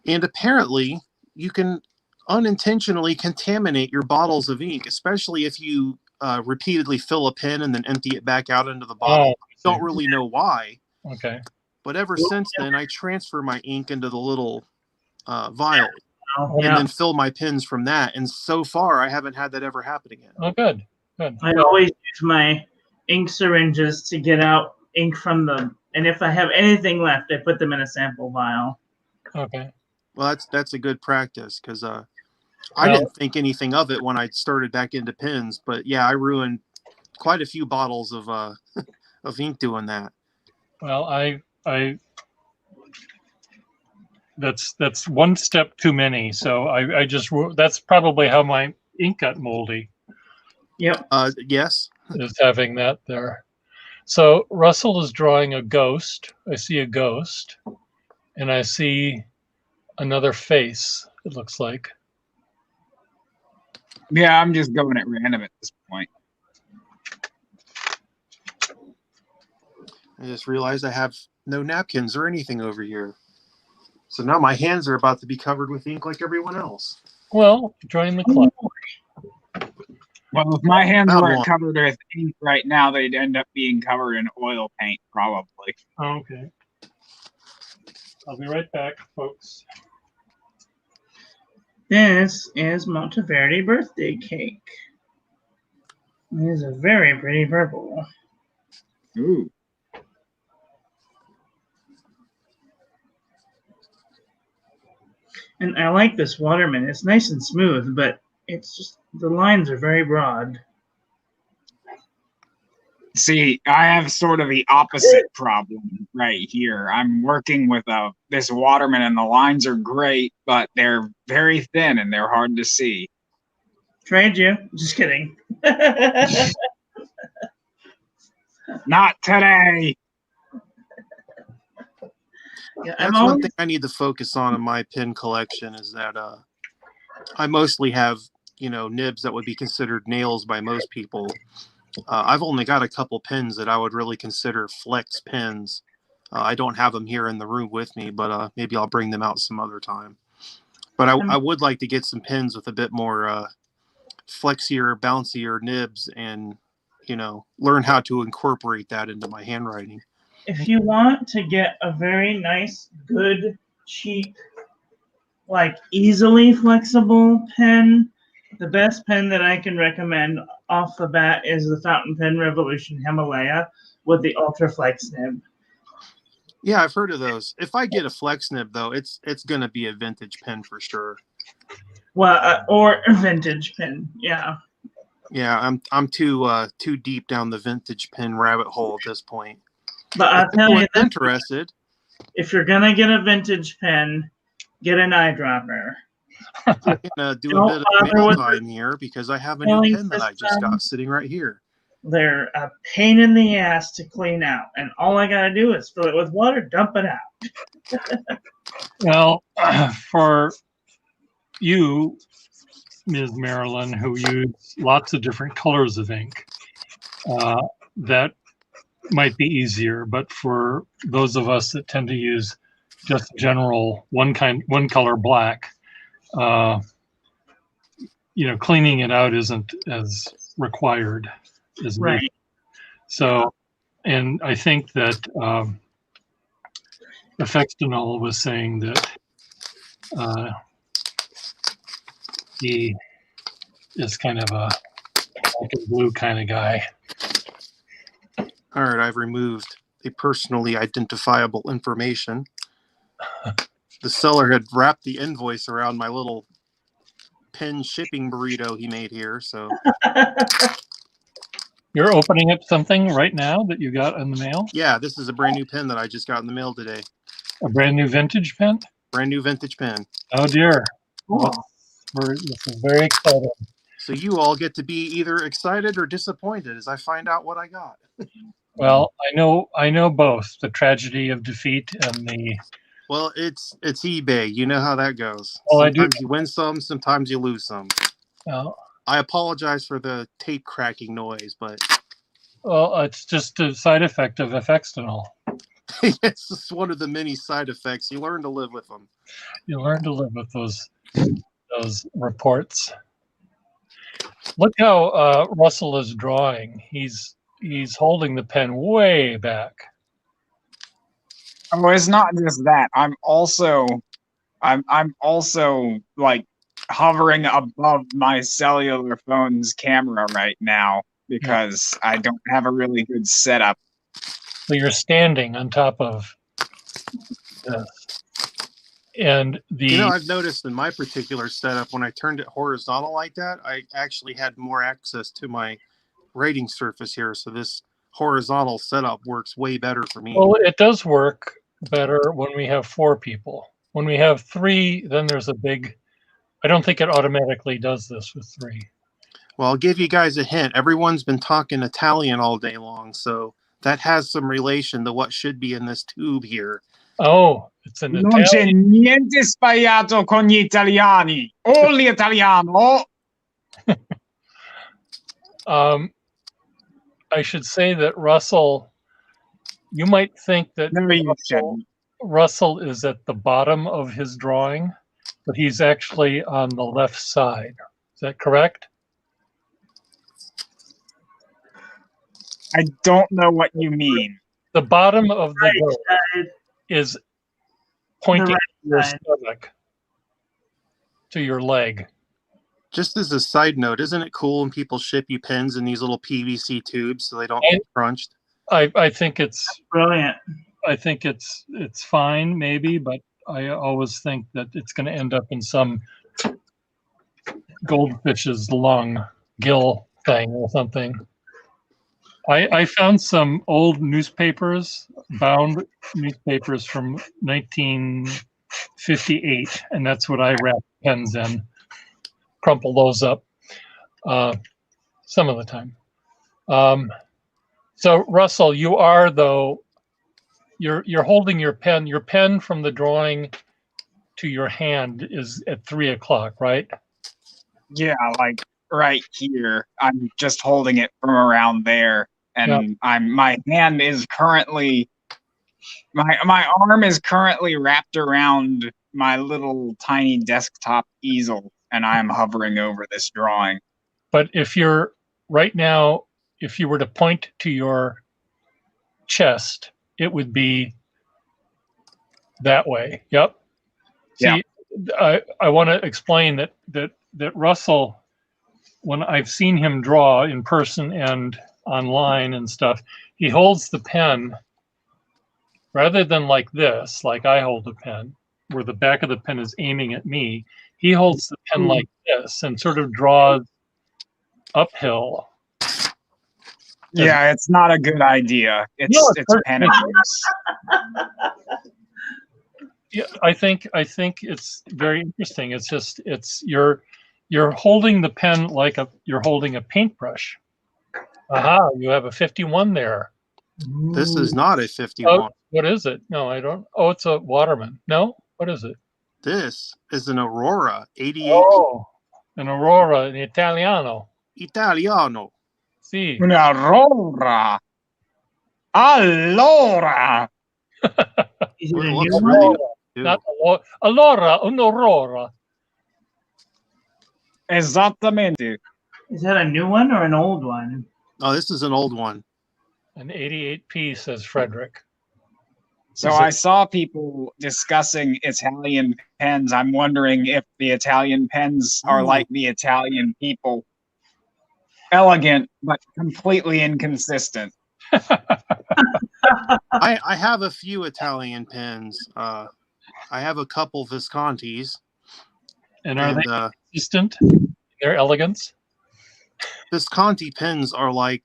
And apparently, you can unintentionally contaminate your bottles of ink, especially if you repeatedly fill a pen and then empty it back out into the bottle. I don't really know why. Okay. But ever since then, I transfer my ink into the little vial and then fill my pens from that. And so far, I haven't had that ever happen again. Oh, good. Good. I always use my ink syringes to get out ink from them. And if I have anything left, I put them in a sample vial. Okay. Well, that's a good practice because I didn't think anything of it when I started back into pens. But yeah, I ruined quite a few bottles of ink doing that. Well, I that's one step too many. So I just that's probably how my ink got moldy. Yep. Yes. Is having that there. So Russell is drawing a ghost. I see a ghost, and I see another face. It looks like. Yeah, I'm just going at random at this point. I just realized I have no napkins or anything over here. So now my hands are about to be covered with ink like everyone else. Well, join the club. Well, if my hands Found weren't one. covered with ink right now, they'd end up being covered in oil paint, probably. Okay. I'll be right back, folks. This is Monteverde birthday cake. It is a very pretty purple. Ooh. And I like this waterman. It's nice and smooth, but it's just the lines are very broad. See, I have sort of the opposite problem right here. I'm working with this Waterman, and the lines are great, but they're very thin and they're hard to see. Trade you. Just kidding. Not today. Yeah, That's one thing I need to focus on in my pin collection is that I mostly have, nibs that would be considered nails by most people. I've only got a couple pins that I would really consider flex pins. I don't have them here in the room with me, but maybe I'll bring them out some other time. But I would like to get some pins with a bit more flexier, bouncier nibs and, learn how to incorporate that into my handwriting. If you want to get a very nice, good, cheap, like easily flexible pen, the best pen that I can recommend off the bat is the Fountain Pen Revolution Himalaya with the Ultra Flex nib. Yeah, I've heard of those. If I get a flex nib, though, it's going to be a vintage pen for sure. Well, or a vintage pen, yeah. Yeah, I'm too deep down the vintage pen rabbit hole at this point. But I'll tell you this, interested. if you're gonna get a vintage pen, get an eyedropper. I'm gonna do a bit of mail time here because I have a new pen that I just got sitting right here. They're a pain in the ass to clean out, and all I gotta do is fill it with water, dump it out. Well, for you, Ms. Marilyn, who use lots of different colors of ink, that might be easier. But for those of us that tend to use just general one color black, cleaning it out isn't as required as Right. me. So, and I think that Effextinol was saying that he is kind of a black and blue kind of guy. All right, I've removed the personally identifiable information. The seller had wrapped the invoice around my little pen shipping burrito he made here, so. You're opening up something right now that you got in the mail? Yeah, this is a brand new pen that I just got in the mail today. A brand new vintage pen? Brand new vintage pen. Oh dear. Cool. This is very exciting. So you all get to be either excited or disappointed as I find out what I got. Well, I know both the tragedy of defeat and the. Well, it's eBay. You know how that goes. Well, sometimes you win some, sometimes you lose some. Well, I apologize for the tape cracking noise, but. Well, it's just a side effect of Effextinol. It's just one of the many side effects. You learn to live with them. You learn to live with those reports. Look how Russell is drawing. He's holding the pen way back. Oh, it's not just that. I'm also like hovering above my cellular phone's camera right now because I don't have a really good setup. So you're standing on top of this. And I've noticed in my particular setup, when I turned it horizontal like that, I actually had more access to my writing surface here. So this horizontal setup works way better for me. Well, it does work better when we have 4 people. When we have 3, then there's a big. I don't think it automatically does this with 3. Well, I'll give you guys a hint. Everyone's been talking Italian all day long, so that has some relation to what should be in this tube here. Oh, it's an Non c'è niente sbagliato con gli italiani. Only Italiano. Um, I should say that Russell, you might think that No, you shouldn't. Russell is at the bottom of his drawing, but he's actually on the left side. Is that correct? I don't know what you mean. The bottom of the Right door side, is pointing right to your side. stomach, to your leg. Just as a side note, isn't it cool when people ship you pens in these little PVC tubes so they don't get crunched? I think it's Brilliant. it's fine maybe, but I always think that it's going to end up in some goldfish's lung gill thing or something. I found some old newspapers, bound newspapers from 1958, and that's what I wrap pens in. Crumple those up some of the time. So Russell, you are though you're holding your pen. Your pen from the drawing to your hand is at 3 o'clock, right? Yeah, like right here. I'm just holding it from around there, and my hand is currently my arm is currently wrapped around my little tiny desktop easel, and I am hovering over this drawing. But if you're right now, if you were to point to your chest, it would be that way. Yep. See, I want to explain that Russell, when I've seen him draw in person and online and stuff, he holds the pen rather than like this, like I hold the pen, where the back of the pen is aiming at me. He holds the pen like this and sort of draws uphill. Yeah, it's not a good idea. It's pen abuse. Yeah, I think it's very interesting. It's just you're holding the pen like you're holding a paintbrush. Aha, you have a 51 there. This is not a 51. Oh, what is it? No, I don't. Oh, it's a Waterman. No, what is it? This is an Aurora 88. Oh, an Aurora in Italiano. Italiano. See. Una Aurora. Allora. Is it Well, a it new looks one? really nice, too. Not allora, un'aurora. Esattamente. Is that a new one or an old one? Oh, this is an old one. An 88p, says Frederick. So I saw people discussing Italian pens. I'm wondering if the Italian pens are like the Italian people. Elegant, but completely inconsistent. I have a few Italian pens. I have a couple Viscontis. And are they consistent? Their elegance? Visconti pens are like,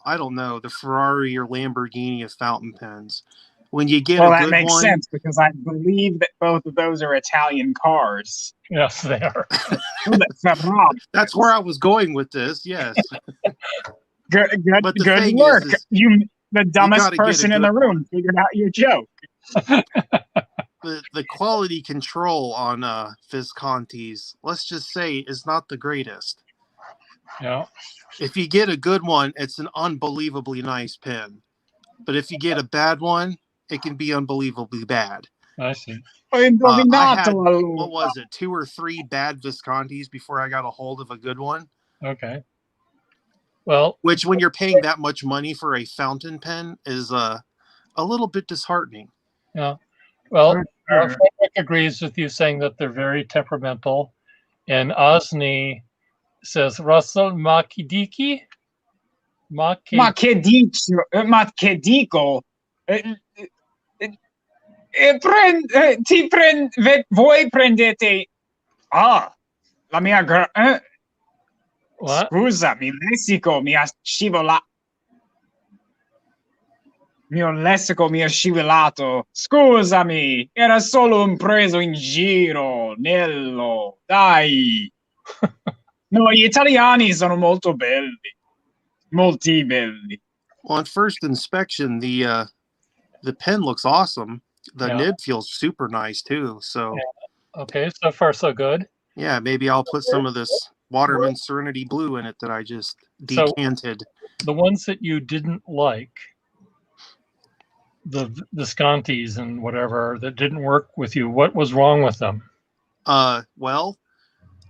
I don't know, the Ferrari or Lamborghini of fountain pens. When you get a good one... Well, that makes sense, because I believe that both of those are Italian cars. Yes, they are. That's where I was going with this, yes. Good But the good thing work. is You, the dumbest gotta get a person in good the room, figured out your joke. The quality control on Viscontis, let's just say, is not the greatest. Yeah. If you get a good one, it's an unbelievably nice pen. But if you get a bad one, it can be unbelievably bad. I see. I had, what was it, 2 or 3 bad Viscontis before I got a hold of a good one. Okay. Well, which when you're paying that much money for a fountain pen is a little bit disheartening. Yeah. Well, Frederick agrees with you, saying that they're very temperamental. And Osni says, Russell Makidiki? Ma che dico? Voi prendete... Ah, la mia... Scusami, lessico mi ha scivolato. Mio lessico mi ha scivolato. Scusami, era solo un preso in giro, Nello. Dai. No, gli italiani sono molto belli. Molti belli. Well, on first inspection, the pen looks awesome. The nib feels super nice too. So okay, so far so good. Yeah, maybe I'll put some of this Waterman Serenity Blue in it that I just So- decanted. The ones that you didn't like, the Viscontis and whatever that didn't work with you, what was wrong with them? Well,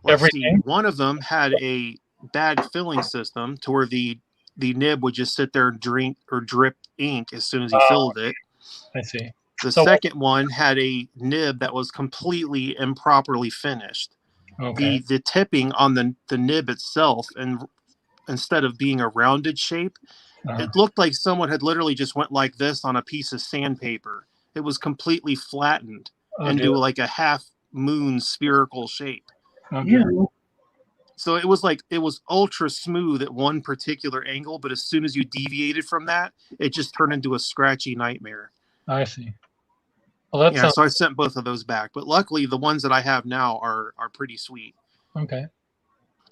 let's see. Everything? One of them had a bad filling system to where the nib would just sit there and drink or drip ink as soon as you filled it. I see. The So- second one had a nib that was completely improperly finished. Okay. The tipping on the nib itself, and instead of being a rounded shape, Uh-huh. it looked like someone had literally just went like this on a piece of sandpaper. It was completely flattened Oh, into dear. like a half moon spherical shape. Oh, dear. Ew. So it was ultra smooth at one particular angle, but as soon as you deviated from that, it just turned into a scratchy nightmare. I see. Well, that Yeah, sounds so I sent both of those back. But luckily, the ones that I have now are pretty sweet. okay.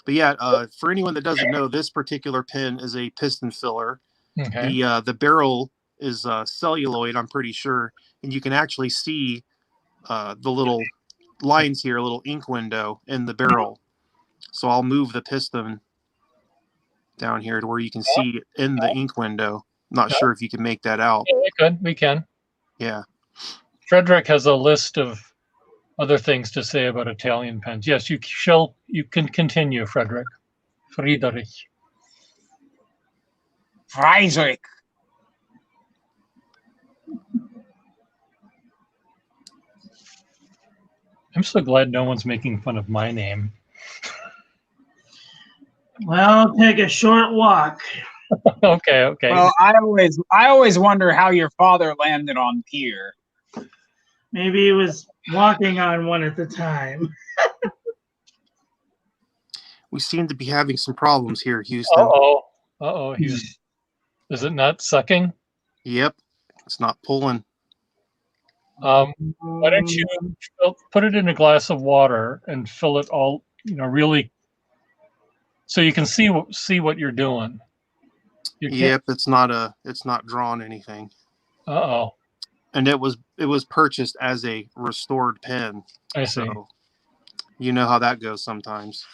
But yeah, for anyone that doesn't know, this particular pen is a piston filler. Okay. The barrel is celluloid, I'm pretty sure, and you can actually see the little lines here, a little ink window in the barrel. So I'll move the piston down here to where you can see it in the ink window. Not sure if you can make that out. Yeah, we can. Yeah. Frederick has a list of other things to say about Italian pens. Yes, you can continue, Frederick. Friedrich. Friedrich. I'm so glad no one's making fun of my name. Well, take a short walk. Okay. Well, I always wonder how your father landed on Pier. Maybe he was walking on one at the time. We seem to be having some problems here, Houston. Uh-oh. Is it not sucking? Yep. It's not pulling. Why don't you put it in a glass of water and fill it all, really, so you can see what you're doing. Yep, it's not drawing anything. Uh-oh. And it was purchased as a restored pen. I see. So you know how that goes sometimes.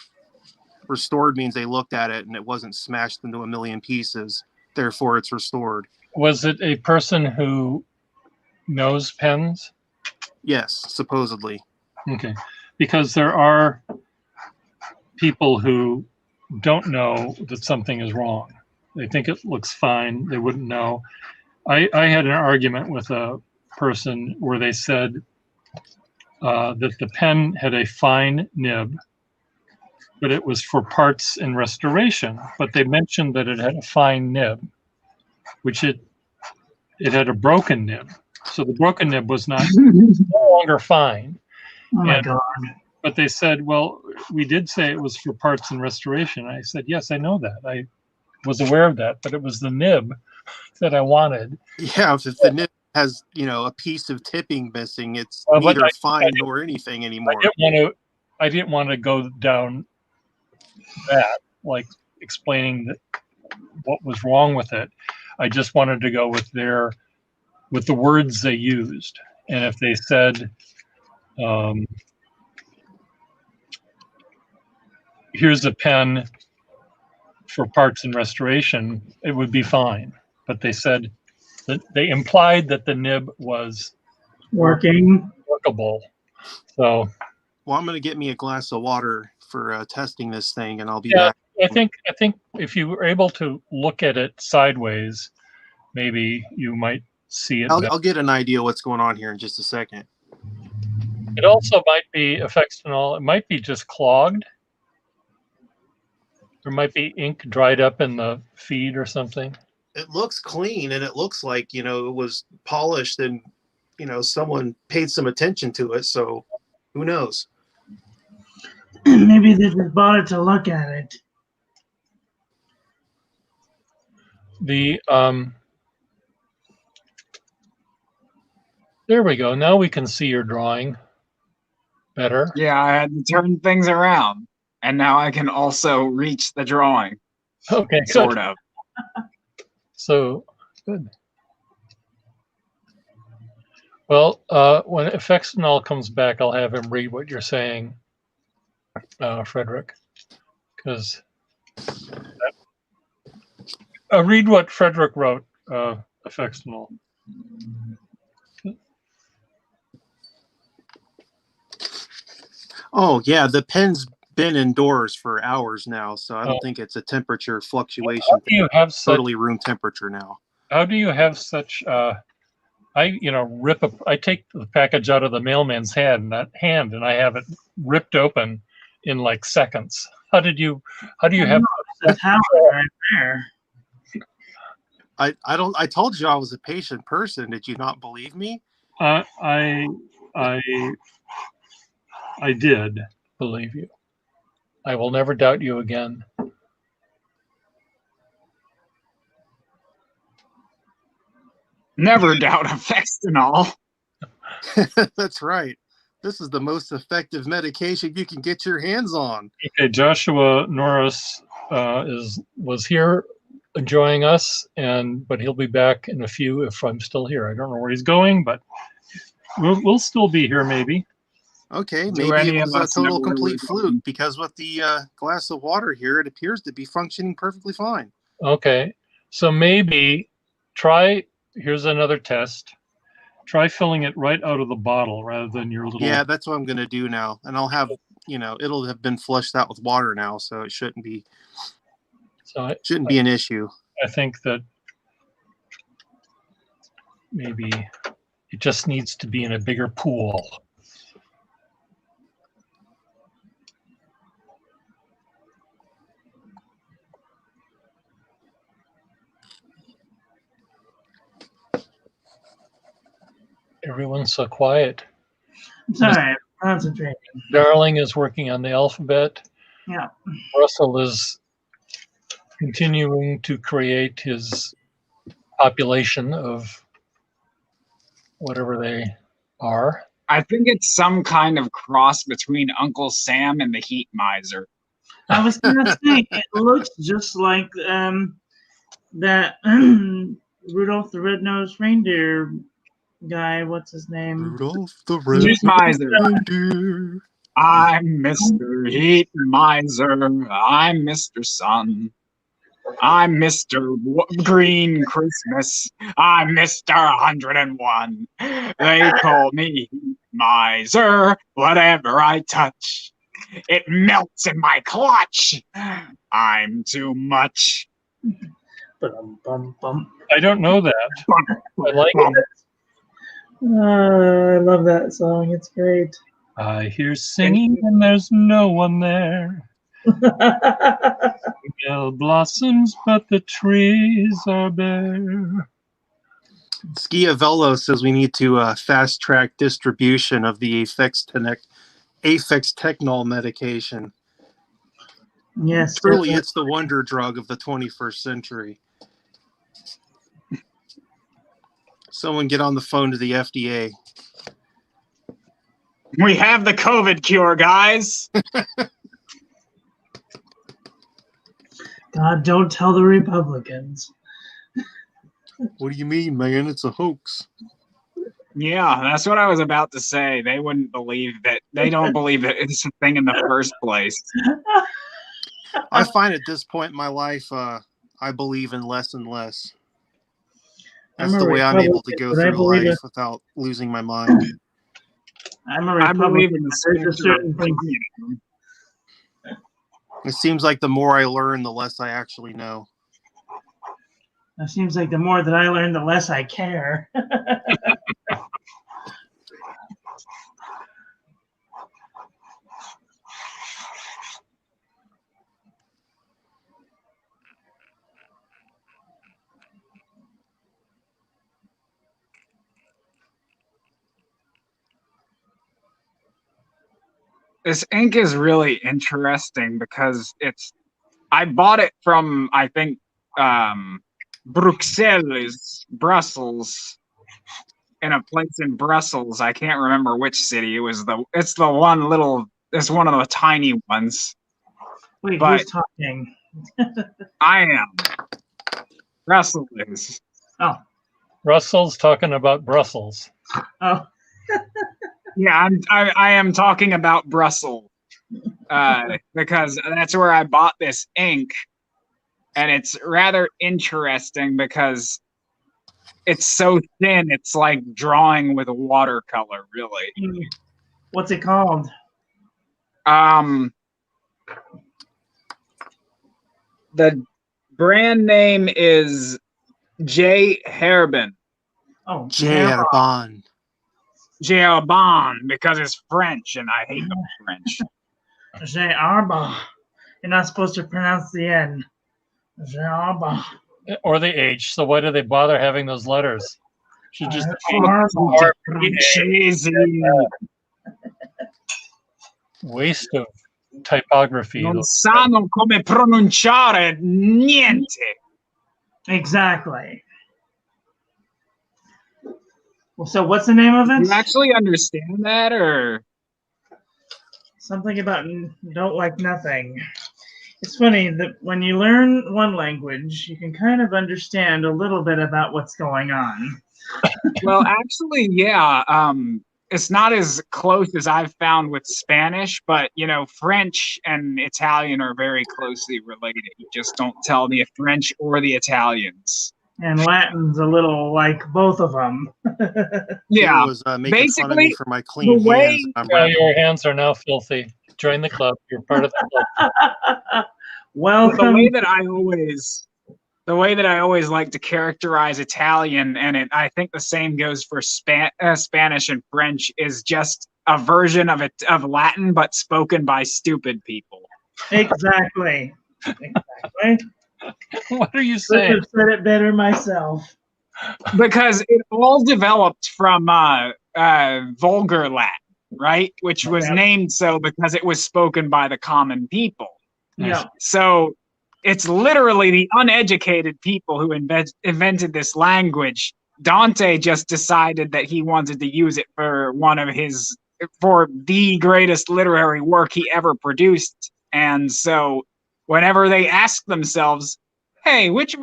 Restored means they looked at it and it wasn't smashed into a million pieces. Therefore, it's restored. Was it a person who knows pens? Yes, supposedly. Okay. Because there are people who don't know that something is wrong. They think it looks fine. They wouldn't know. I had an argument with a person where they said that the pen had a fine nib, but it was for parts and restoration. But they mentioned that it had a fine nib, which it had a broken nib. So the broken nib was no longer fine. Oh my And- God. But they said, well, we did say it was for parts and restoration. I said, yes, I know that. I was aware of that, but it was the nib that I wanted. Yeah, if the nib has, a piece of tipping missing, it's Well, but neither I fine nor anything anymore. I didn't want to go down that, like explaining what was wrong with it. I just wanted to go with the words they used. And if they said, here's a pen for parts and restoration, it would be fine. But they said that they implied that the nib was Working. workable. So Well, I'm going to get me a glass of water for testing this thing, and I'll be yeah, back. I think if you were able to look at it sideways, maybe you might see it better. I'll get an idea what's going on here in just a second. It also might be affectional. It might be just clogged. There might be ink dried up in the feed or something. It looks clean, and it looks like, it was polished and, someone paid some attention to it. So who knows? Maybe they just bought it to look at it. There we go. Now we can see your drawing better. Yeah, I had to turn things around, and now I can also reach the drawing, Okay, sort good. of. So good. Well, when Effects and all comes back, I'll have him read what you're saying, Frederick. because read what Frederick wrote, Affectional. Oh yeah, the pen's been indoors for hours now, so I don't think it's a temperature fluctuation. How do you have such, totally room temperature now? How do you have such? I take the package out of the mailman's hand, and I have it ripped open in like seconds. How do you have? That's how right there. I told you I was a patient person. Did you not believe me? I did believe you. I will never doubt you again. Never doubt Affectional. That's right. This is the most effective medication you can get your hands on. Okay, Joshua Norris was here enjoying us, but he'll be back in a few if I'm still here. I don't know where he's going, but we'll still be here maybe. Okay, maybe it was a total complete fluke, because with the glass of water here, it appears to be functioning perfectly fine. Okay, so maybe here's another test. Try filling it right out of the bottle rather than your little... Yeah, that's what I'm going to do now. And I'll have, it'll have been flushed out with water now, so it shouldn't be an issue. I think that maybe it just needs to be in a bigger pool. Everyone's so quiet. It's all right. Concentrating. Darling is working on the alphabet. Yeah. Russell is continuing to create his population of whatever they are. I think it's some kind of cross between Uncle Sam and the Heat Miser. I was gonna say it looks just like that Rudolph the Red-Nosed Reindeer guy. What's his name? Rudolph the Red-Nosed Reindeer. I'm Mr. Heat Miser. I'm Mr. Sun. I'm Mr. Green Christmas. I'm Mr. 101. They call me Heat Miser. Whatever I touch, it melts in my clutch. I'm too much. I don't know that. I like it. I love that song. It's great. I hear singing and there's no one there. Miguel blossoms, but the trees are bare. Schiavello says we need to fast track distribution of the Afex Technol medication. Yes, truly, it's the wonder drug of the 21st century. Someone get on the phone to the FDA. We have the COVID cure, guys. God, don't tell the Republicans. What do you mean, man? It's a hoax. Yeah, that's what I was about to say. They wouldn't believe that. They don't believe that it's a thing in the first place. I find at this point in my life, I believe in less and less. That's the way I'm able to go through life without losing my mind. I'm a Republican. There's a certain thing. It seems like the more I learn, the less I actually know. It seems like the more that I learn, the less I care. This ink is really interesting because I bought it from, I think, Bruxelles, in a place in Brussels. I can't remember which city. It's one of the tiny ones. Wait, who's talking? I am. Brussels. Oh. Russell's talking about Brussels. Oh. Yeah, I am talking about Brussels. because that's where I bought this ink, and it's rather interesting because it's so thin. It's like drawing with watercolor, really. What's it called? The brand name is J. Herbin. Oh, Gerban. Gerban, because it's French, and I hate the French. Arba. You're not supposed to pronounce the N. Arba. Or the H. So why do they bother having those letters? Should just waste of typography. Non sanno come pronunciare niente. Exactly. Well, so what's the name of it? You actually understand that, or something about don't like nothing? It's funny that when you learn one language, you can kind of understand a little bit about what's going on. Well, actually, yeah. It's not as close as I've found with Spanish, but you know, French and Italian are very closely related. You just don't tell the French or the Italians. And Latin's a little like both of them. Yeah, was making fun of me for my clean the way- hands. I'm Yeah, your hands are now filthy. Join the club. You're part of the club. Welcome. The way that I always like to characterize Italian, and I think the same goes for Spanish and French, is just a version of Latin, but spoken by stupid people. Exactly. What are you I saying? have said it better myself. Because it all developed from vulgar Latin, right? Which was named so because it was spoken by the common people. Yeah. So it's literally the uneducated people who invented this language. Dante just decided that he wanted to use it for for the greatest literary work he ever produced. And so whenever they ask themselves, hey, which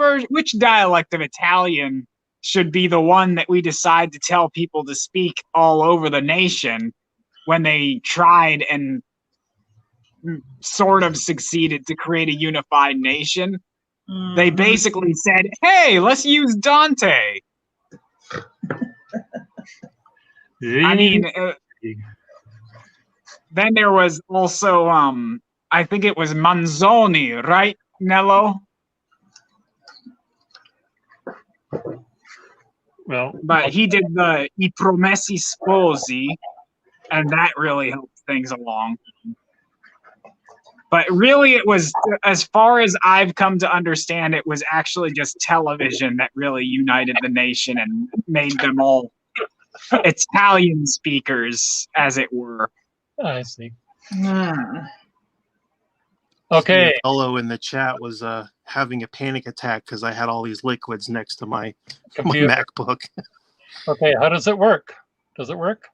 dialect of Italian should be the one that we decide to tell people to speak all over the nation, when they tried and sort of succeeded to create a unified nation, they basically said, hey, let's use Dante. I mean, then there was also, I think it was Manzoni, right, Nello? Well, But he did the I Promessi Sposi, and that really helped things along. But really, it was, as far as I've come to understand, it was actually just television that really united the nation and made them all Italian speakers, as it were. I see. Ah. Okay. Fellow in the chat was having a panic attack because I had all these liquids next to my Computer. MacBook. Okay, how does it work? Does it work?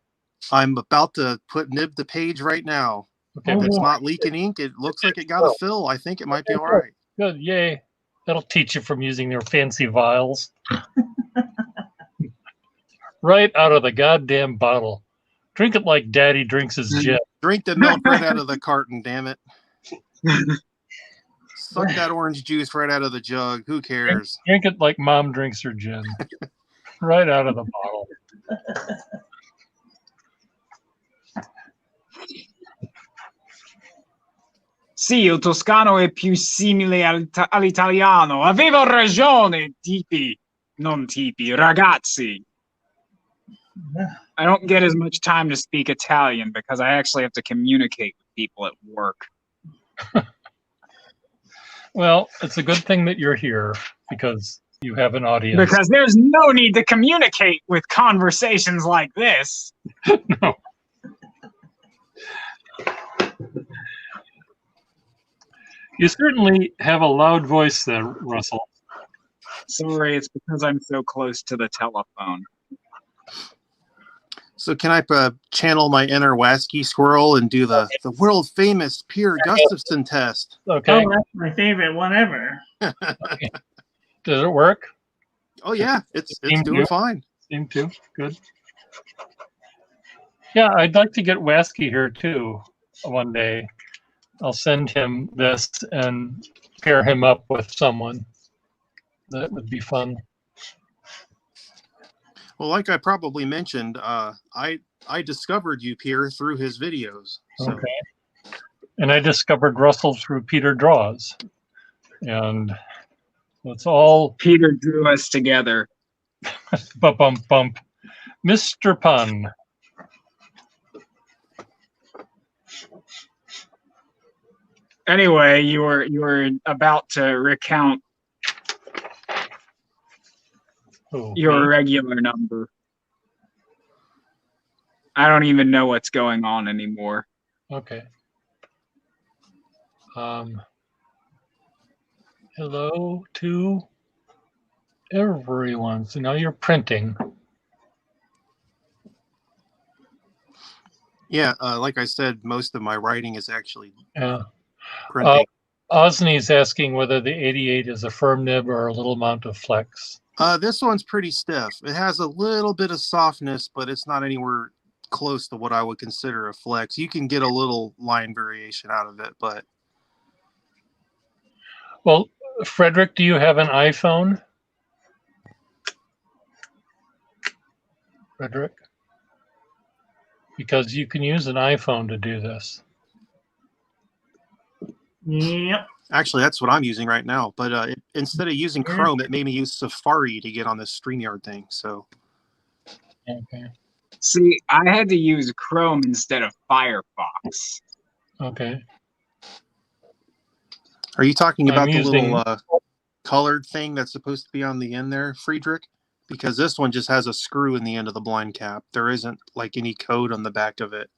I'm about to nib the page right now. Okay, If but it's not leaking ink, it looks like it got a fill. I think it might be all right. good. Yay. That'll teach you from using your fancy vials. Right out of the goddamn bottle. Drink it like Daddy drinks his gin. Drink the milk right out of the carton, damn it. Suck that orange juice right out of the jug. Who cares? Drink it like Mom drinks her gin. Right out of the bottle. Sì, il toscano è più simile all'italiano. Avevo ragione, ragazzi. I don't get as much time to speak Italian because I actually have to communicate with people at work. Well, it's a good thing that you're here because you have an audience. Because there's no need to communicate with conversations like this. No. You certainly have a loud voice there, Russell. Sorry, it's because I'm so close to the telephone. So can I channel my inner Wasky squirrel and do the world famous Pier Gustafson test? Okay. Oh, that's my favorite one ever. Does it work? Oh yeah, it's Seem doing to. fine. Seem to. Good. Yeah, I'd like to get Wasky here too one day. I'll send him this and pair him up with someone. That would be fun. Well, like I probably mentioned, I discovered you, Pier, through his videos. So. Okay. And I discovered Russell through Peter Draws. And it's all Peter drew us together. bump bump. Mr. Pun. Anyway, you were about to recount your regular number. I don't even know what's going on anymore. Okay. Hello to everyone. So now you're printing. Yeah, like I said, most of my writing is actually Yeah. printing. Osney's asking whether the 88 is a firm nib or a little amount of flex. This one's pretty stiff. It has a little bit of softness, but it's not anywhere close to what I would consider a flex. You can get a little line variation out of it, but... Well, Frederick, do you have an iPhone? Frederick? Because you can use an iPhone to do this. Yep. Actually, that's what I'm using right now. But instead of using Chrome, it made me use Safari to get on this StreamYard thing. So, okay. See, I had to use Chrome instead of Firefox. Okay. Are you talking about the using... little colored thing that's supposed to be on the end there, Friedrich? Because this one just has a screw in the end of the blind cap. There isn't like any code on the back of it.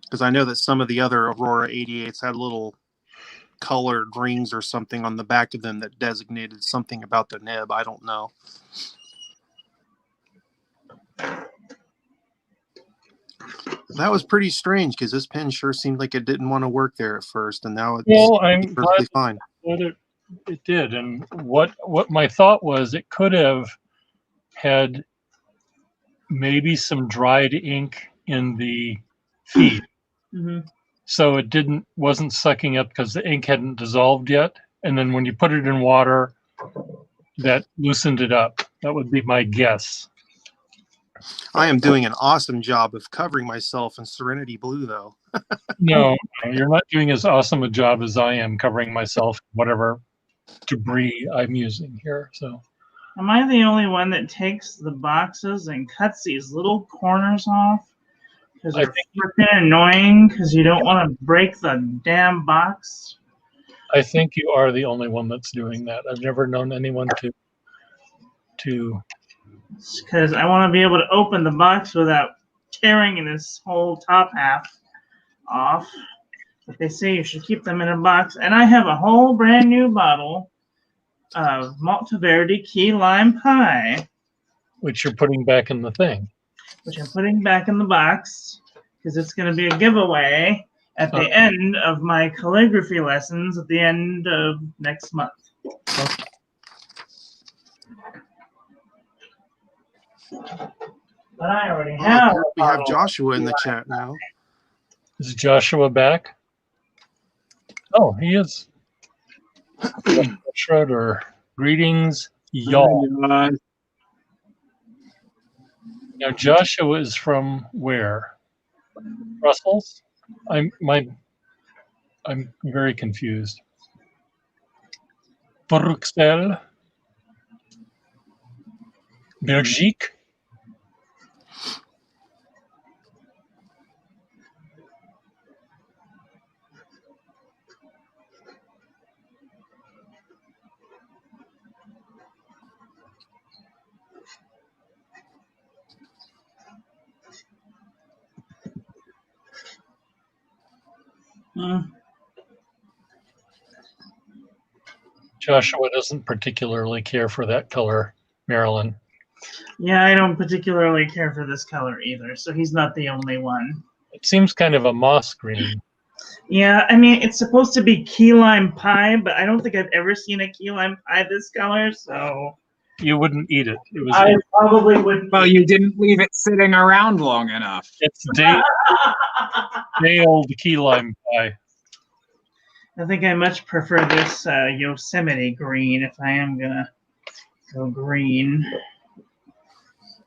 Because I know that some of the other Aurora 88s had little colored rings or something on the back of them that designated something about the nib. I don't know. That was pretty strange because this pen sure seemed like it didn't want to work there at first, and now it's perfectly fine. It did, and what my thought was, it could have had maybe some dried ink in the feed. Mm-hmm. So it wasn't sucking up because the ink hadn't dissolved yet. And then when you put it in water, that loosened it up. That would be my guess. I am doing an awesome job of covering myself in Serenity Blue, though. No, you're not doing as awesome a job as I am covering myself, whatever debris I'm using here. So, am I the only one that takes the boxes and cuts these little corners off? Because they're freaking annoying because you don't want to break the damn box. I think you are the only one that's doing that. I've never known anyone to. Because I want to be able to open the box without tearing this whole top half off. But they say you should keep them in a box. And I have a whole brand new bottle of Maltaverdi Key Lime Pie. Which you're putting back in the thing. Which I'm putting back in the box because it's going to be a giveaway at the end of my calligraphy lessons at the end of next month. Okay. But I already have. We have Joshua in the chat now. Is Joshua back? Oh, he is. Schroeder, greetings, y'all. Now Joshua is from where? Brussels? I'm very confused. Bruxelles? Belgique? Joshua doesn't particularly care for that color, Marilyn. Yeah, I don't particularly care for this color either, so he's not the only one. It seems kind of a moss green. Yeah, I mean, it's supposed to be key lime pie, but I don't think I've ever seen a key lime pie this color, so You wouldn't eat it. It was. I probably wouldn't. Well, you didn't leave it sitting around long enough. It's day old key lime pie. I think I much prefer this Yosemite green if I am gonna go green.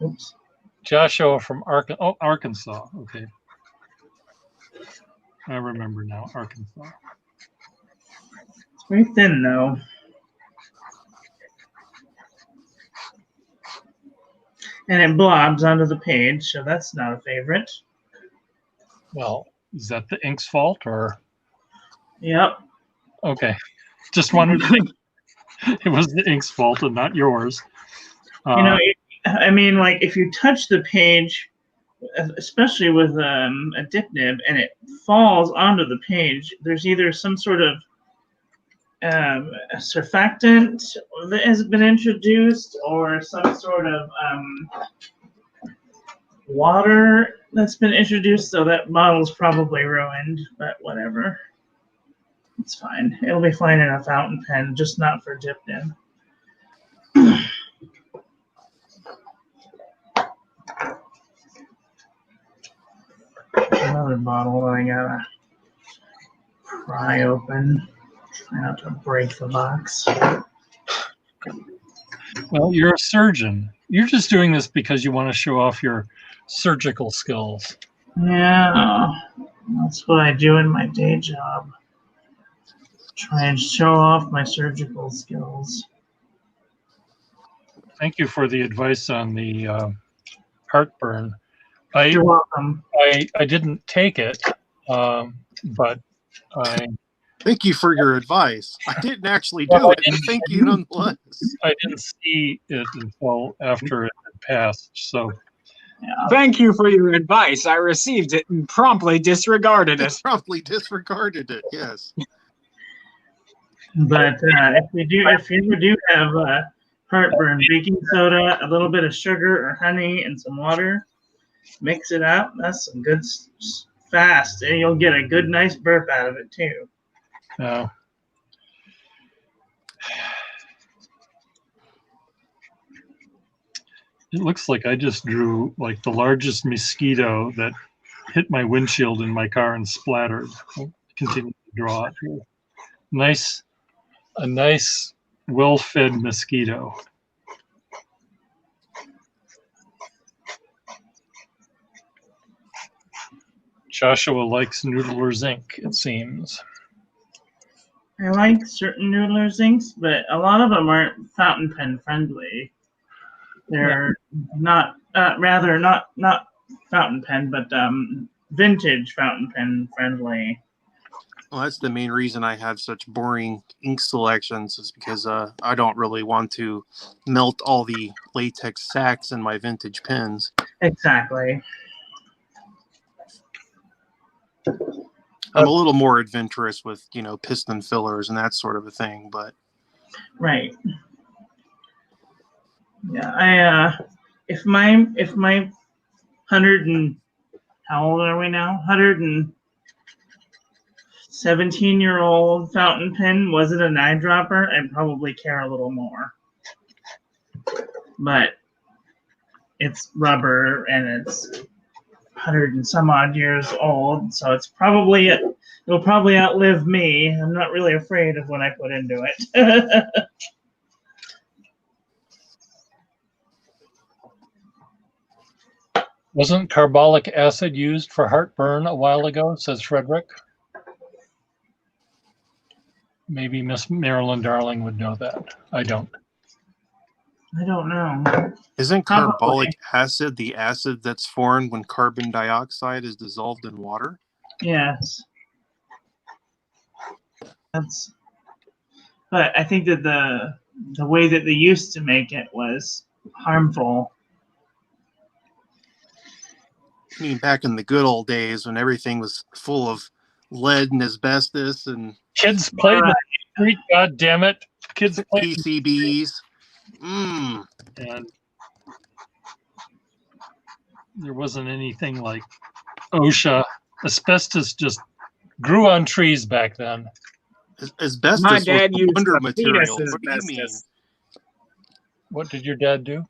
Oops. Joshua from Arkansas. Okay. I remember now, Arkansas. It's very thin though. And it blobs onto the page, so that's not a favorite. Well, is that the ink's fault or? Yep. Okay. Just wanted to think it was the ink's fault and not yours. You know, I mean, like if you touch the page, especially with a dip nib, and it falls onto the page, there's either some sort of surfactant that has been introduced or some sort of water that's been introduced, so that bottle's probably ruined, but whatever. It's fine. It'll be fine in a fountain pen, just not for dip nib. Another bottle that I gotta pry open. Try not to break the box. Well, you're a surgeon. You're just doing this because you want to show off your surgical skills. Yeah, that's what I do in my day job. Try and show off my surgical skills. Thank you for the advice on the heartburn. You're welcome. I didn't take it, but I. Thank you for your advice. I didn't actually do it, and thank you nonetheless. I didn't see it until after it had passed. So, Yeah. Thank you for your advice. I received it and promptly disregarded it. Promptly disregarded it. Yes. But if you ever do have heartburn, baking soda, a little bit of sugar or honey, and some water, mix it up. That's some good fast, and you'll get a good, nice burp out of it too. It looks like I just drew like the largest mosquito that hit my windshield in my car and splattered. I'll continue to draw it here. A nice, well-fed mosquito. Joshua likes Noodler's ink, it seems. I like certain Noodler's inks, but a lot of them aren't fountain pen friendly. They're not fountain pen, but vintage fountain pen friendly. Well, that's the main reason I have such boring ink selections, is because I don't really want to melt all the latex sacks in my vintage pens. Exactly. I'm a little more adventurous with, piston fillers and that sort of a thing, but Right. Yeah, if my 100 and how old are we now? 117-year-old fountain pen wasn't an eyedropper, I'd probably care a little more. But it's rubber and it's 100 and some odd years old, so it'll probably outlive me. I'm not really afraid of what I put into it. Wasn't carbolic acid used for heartburn a while ago, says Frederick? Maybe Miss Marilyn Darling would know that. I don't. I don't know. isn't Probably. carbolic acid the acid that's formed when carbon dioxide is dissolved in water? Yes. But I think that the way that they used to make it was harmful. I mean, back in the good old days when everything was full of lead and asbestos and Kids played in the street, God damn it. Kids played PCBs. and there wasn't anything like OSHA. Asbestos just grew on trees back then. Asbestos My was dad used wonder the material. fetus What do you mean? asbestos. What did your dad do?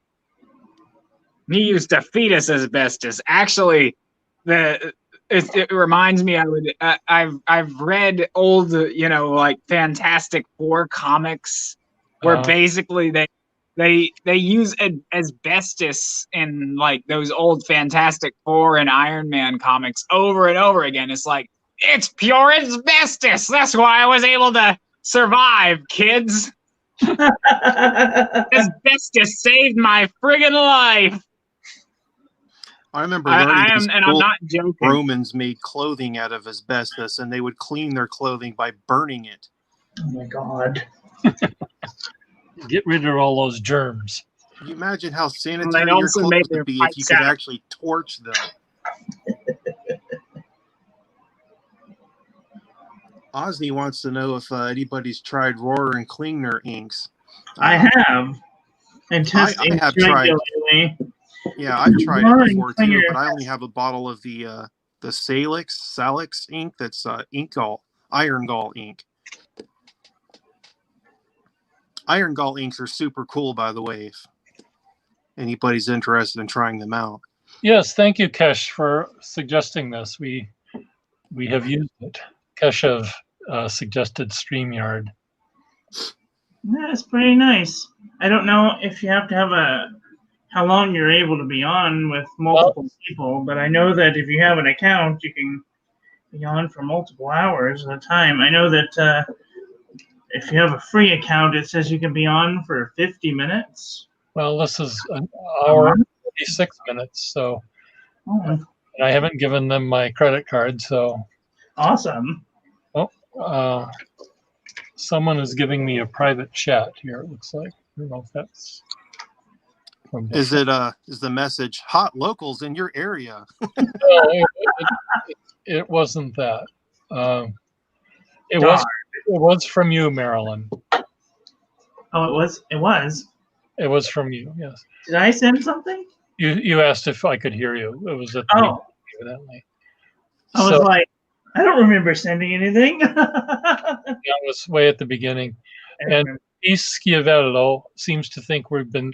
He used to feed us asbestos. Actually, it reminds me. I've read old, like Fantastic Four comics where basically they use asbestos in like those old Fantastic Four and Iron Man comics over and over again. It's like, it's pure asbestos. That's why I was able to survive, kids. Asbestos saved my friggin' life. I remember learning in I'm school, not joking. Romans made clothing out of asbestos, and they would clean their clothing by burning it. Oh my God. Get rid of all those germs. Can you imagine how They sanitary your also clothes made would their be if you pipes could out. actually torch them? Osney wants to know if anybody's tried Rohrer and Klingner inks. I have. And testing I have tried. regularly. Yeah, I've tried Rohrer it and before too, Klinger. but I only have a bottle of the Salix ink. That's Iron Gall ink. Iron Gall inks are super cool, by the way. If anybody's interested in trying them out. Yes, thank you, Kesh, for suggesting this. We have used it. Keshev suggested StreamYard. That's pretty nice. I don't know if you have to have how long you're able to be on with multiple people, but I know that if you have an account, you can be on for multiple hours at a time. I know that if you have a free account, it says you can be on for 50 minutes. Well, this is an hour, 46 minutes, so and I haven't given them my credit card, so. Awesome. Oh, someone is giving me a private chat here, it looks like. I don't know if that's from Is the message hot locals in your area? No, it wasn't that. It was from you, Marilyn. Oh, it was? It was? It was from you, yes. Did I send something? You asked if I could hear you. It was at the beginning, evidently. I was like, I don't remember sending anything. That was way at the beginning. And Schiavello seems to think we've been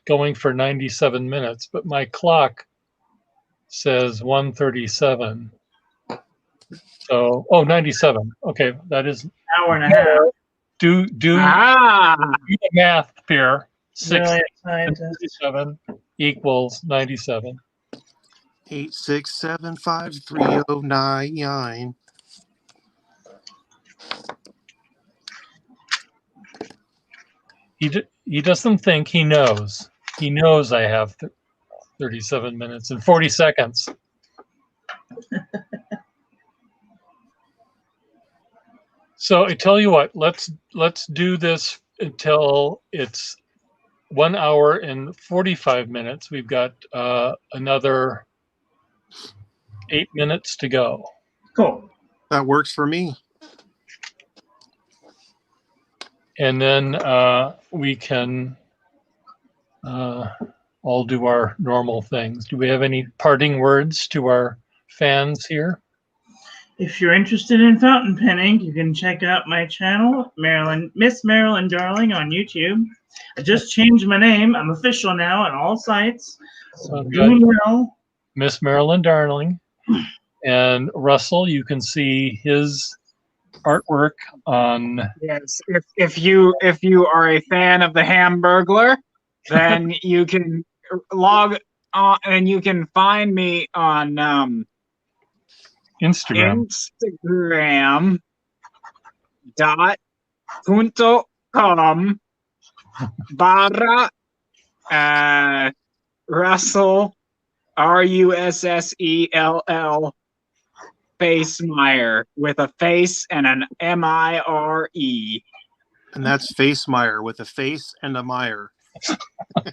going for 97 minutes, but my clock says 1:37. So, 97. Okay, that is hour and a half. Do the math, Pier. 67 equals 97. 8675309. He doesn't think he knows. He knows I have 37 minutes and 40 seconds. So I tell you what, let's do this until it's 1 hour and 45 minutes. We've got another 8 minutes to go. Cool. That works for me. And then we can all do our normal things. Do we have any parting words to our fans here? If you're interested in fountain penning, you can check out my channel, Miss Marilyn Darling on YouTube. I just changed my name. I'm official now on all sites. So doing well. Miss Marilyn Darling. And Russell, you can see his artwork on. Yes, if you are a fan of the Hamburglar, then you can log on and you can find me on Instagram.com/Russell RUSSELL Facemeyer with a face and an MIRE. And that's Facemeyer with a face and a mire.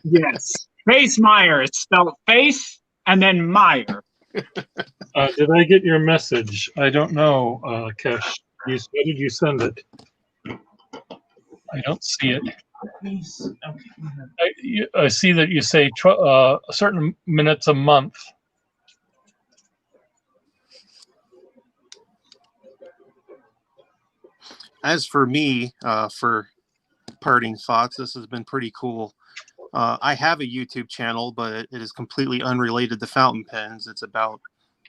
Yes, Facemeyer. It's spelled face and then Meyer. Did I get your message? I don't know, Kesh. Where did you send it? I don't see it. I see that you say a certain minutes a month. As for me, for parting thoughts, this has been pretty cool. I have a YouTube channel, but it is completely unrelated to fountain pens. It's about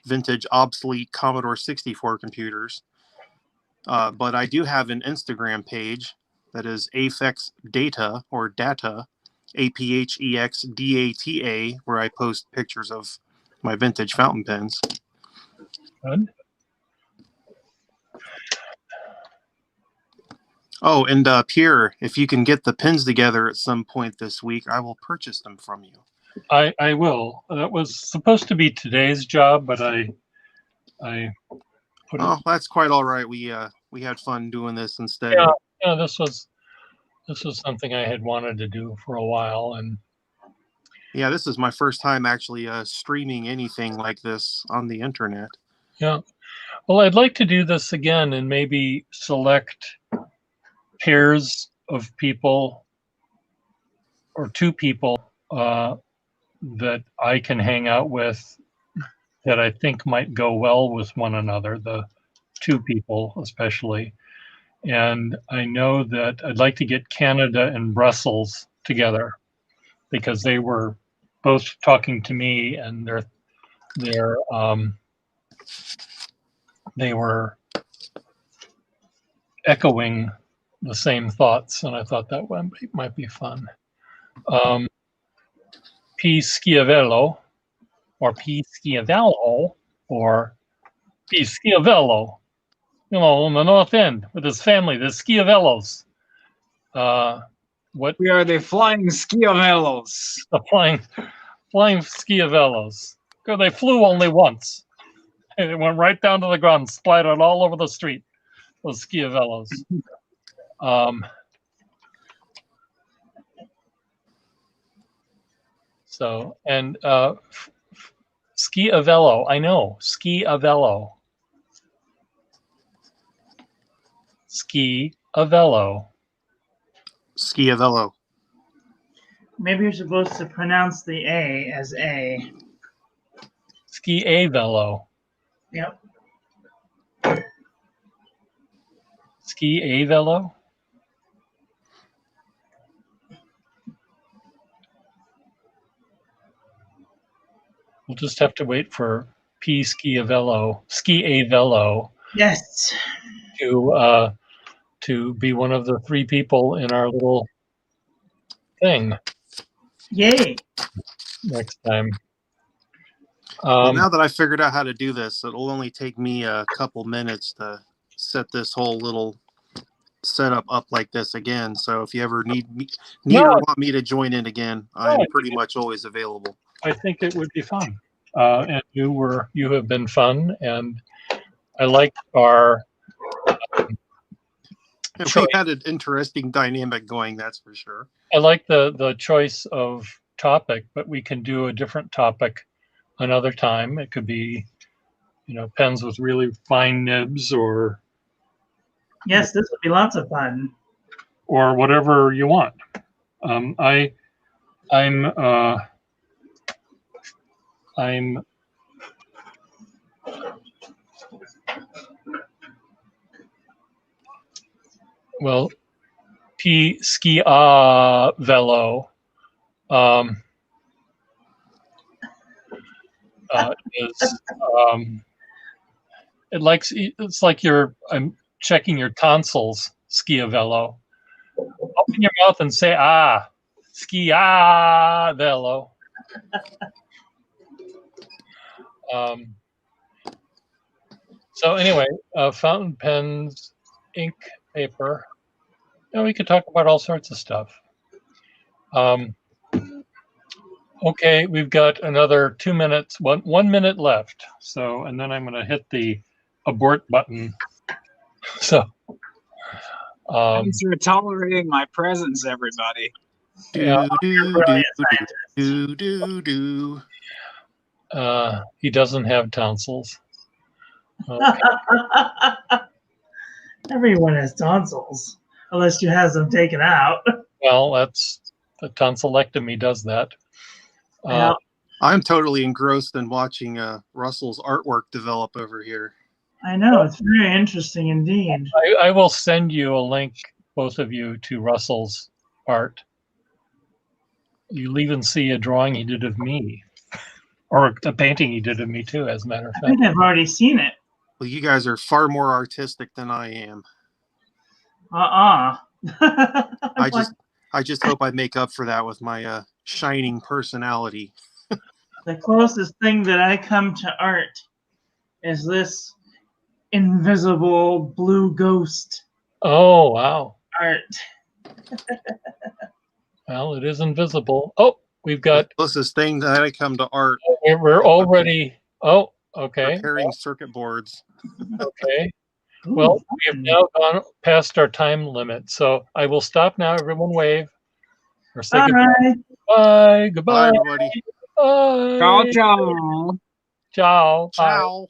vintage, obsolete Commodore 64 computers. But I do have an Instagram page that is Aphex Data or Data, APHEXDATA, where I post pictures of my vintage fountain pens. Good. Oh, and Pier, if you can get the pins together at some point this week, I will purchase them from you. I will. That was supposed to be today's job, but I put it. Oh, that's quite all right. We had fun doing this instead. Yeah, this was something I had wanted to do for a while, and yeah, this is my first time actually streaming anything like this on the internet. yeah. Well, I'd like to do this again and maybe select pairs of people or two people that I can hang out with that I think might go well with one another, the two people especially. And I know that I'd like to get Canada and Brussels together because they were both talking to me and they were echoing the same thoughts, and I thought that one might be fun. P. Schiavello, or P. Schiavello, or P. Schiavello, on the North End with his family, the Schiavellos. What We are the flying Schiavellos. the flying Schiavellos? Because they flew only once. And it went right down to the ground, splattered all over the street. Those Schiavellos. So, and Schiavello, I know, Schiavello. Schiavello. Schiavello. Maybe you're supposed to pronounce the A as A. Schiavello. Yep. Schiavello. We'll just have to wait for P. Schiavello Yes. to be one of the three people in our little thing Yay. next time. Well, now that I figured out how to do this, it'll only take me a couple minutes to set this whole little setup up like this again. So if you ever need or want me to join in again, I'm pretty much always available. I think it would be fun. And you have been fun, and I like our we had an interesting dynamic going, that's for sure. I like the choice of topic, but we can do a different topic another time. It could be, pens with really fine nibs, or Yes, this would be lots of fun. Or whatever you want. Well, P. Schiavello is it's like I'm checking your tonsils, Schiavello. Open your mouth and say Schiavello. So anyway, fountain pens, ink, paper. We could talk about all sorts of stuff. Okay, we've got another 2 minutes, 1 minute left. So, and then I'm going to hit the abort button. So, Thanks for tolerating my presence, everybody. He doesn't have tonsils. Okay. Everyone has tonsils, unless you have them taken out. Well, that's the tonsillectomy does that. I'm totally engrossed in watching Russell's artwork develop over here. I know, it's very interesting indeed. I will send you a link, both of you, to Russell's art. You'll even see a drawing he did of me, or a painting he did of me too. As a matter of I fact, think I've already seen it. Well, you guys are far more artistic than I am. I I just hope I make up for that with my shining personality. the closest thing that I come to art is this invisible blue ghost oh wow. art. Well, it is invisible. Oh, we've got. The closest thing that I come to art, We're already. Oh, okay. repairing circuit boards. Okay. Ooh, Well, we have now gone past our time limit, so I will stop now. Everyone wave or say goodbye. bye. Bye. Bye, Goodbye. everybody. Ciao, Bye. ciao. Ciao. Bye. Ciao.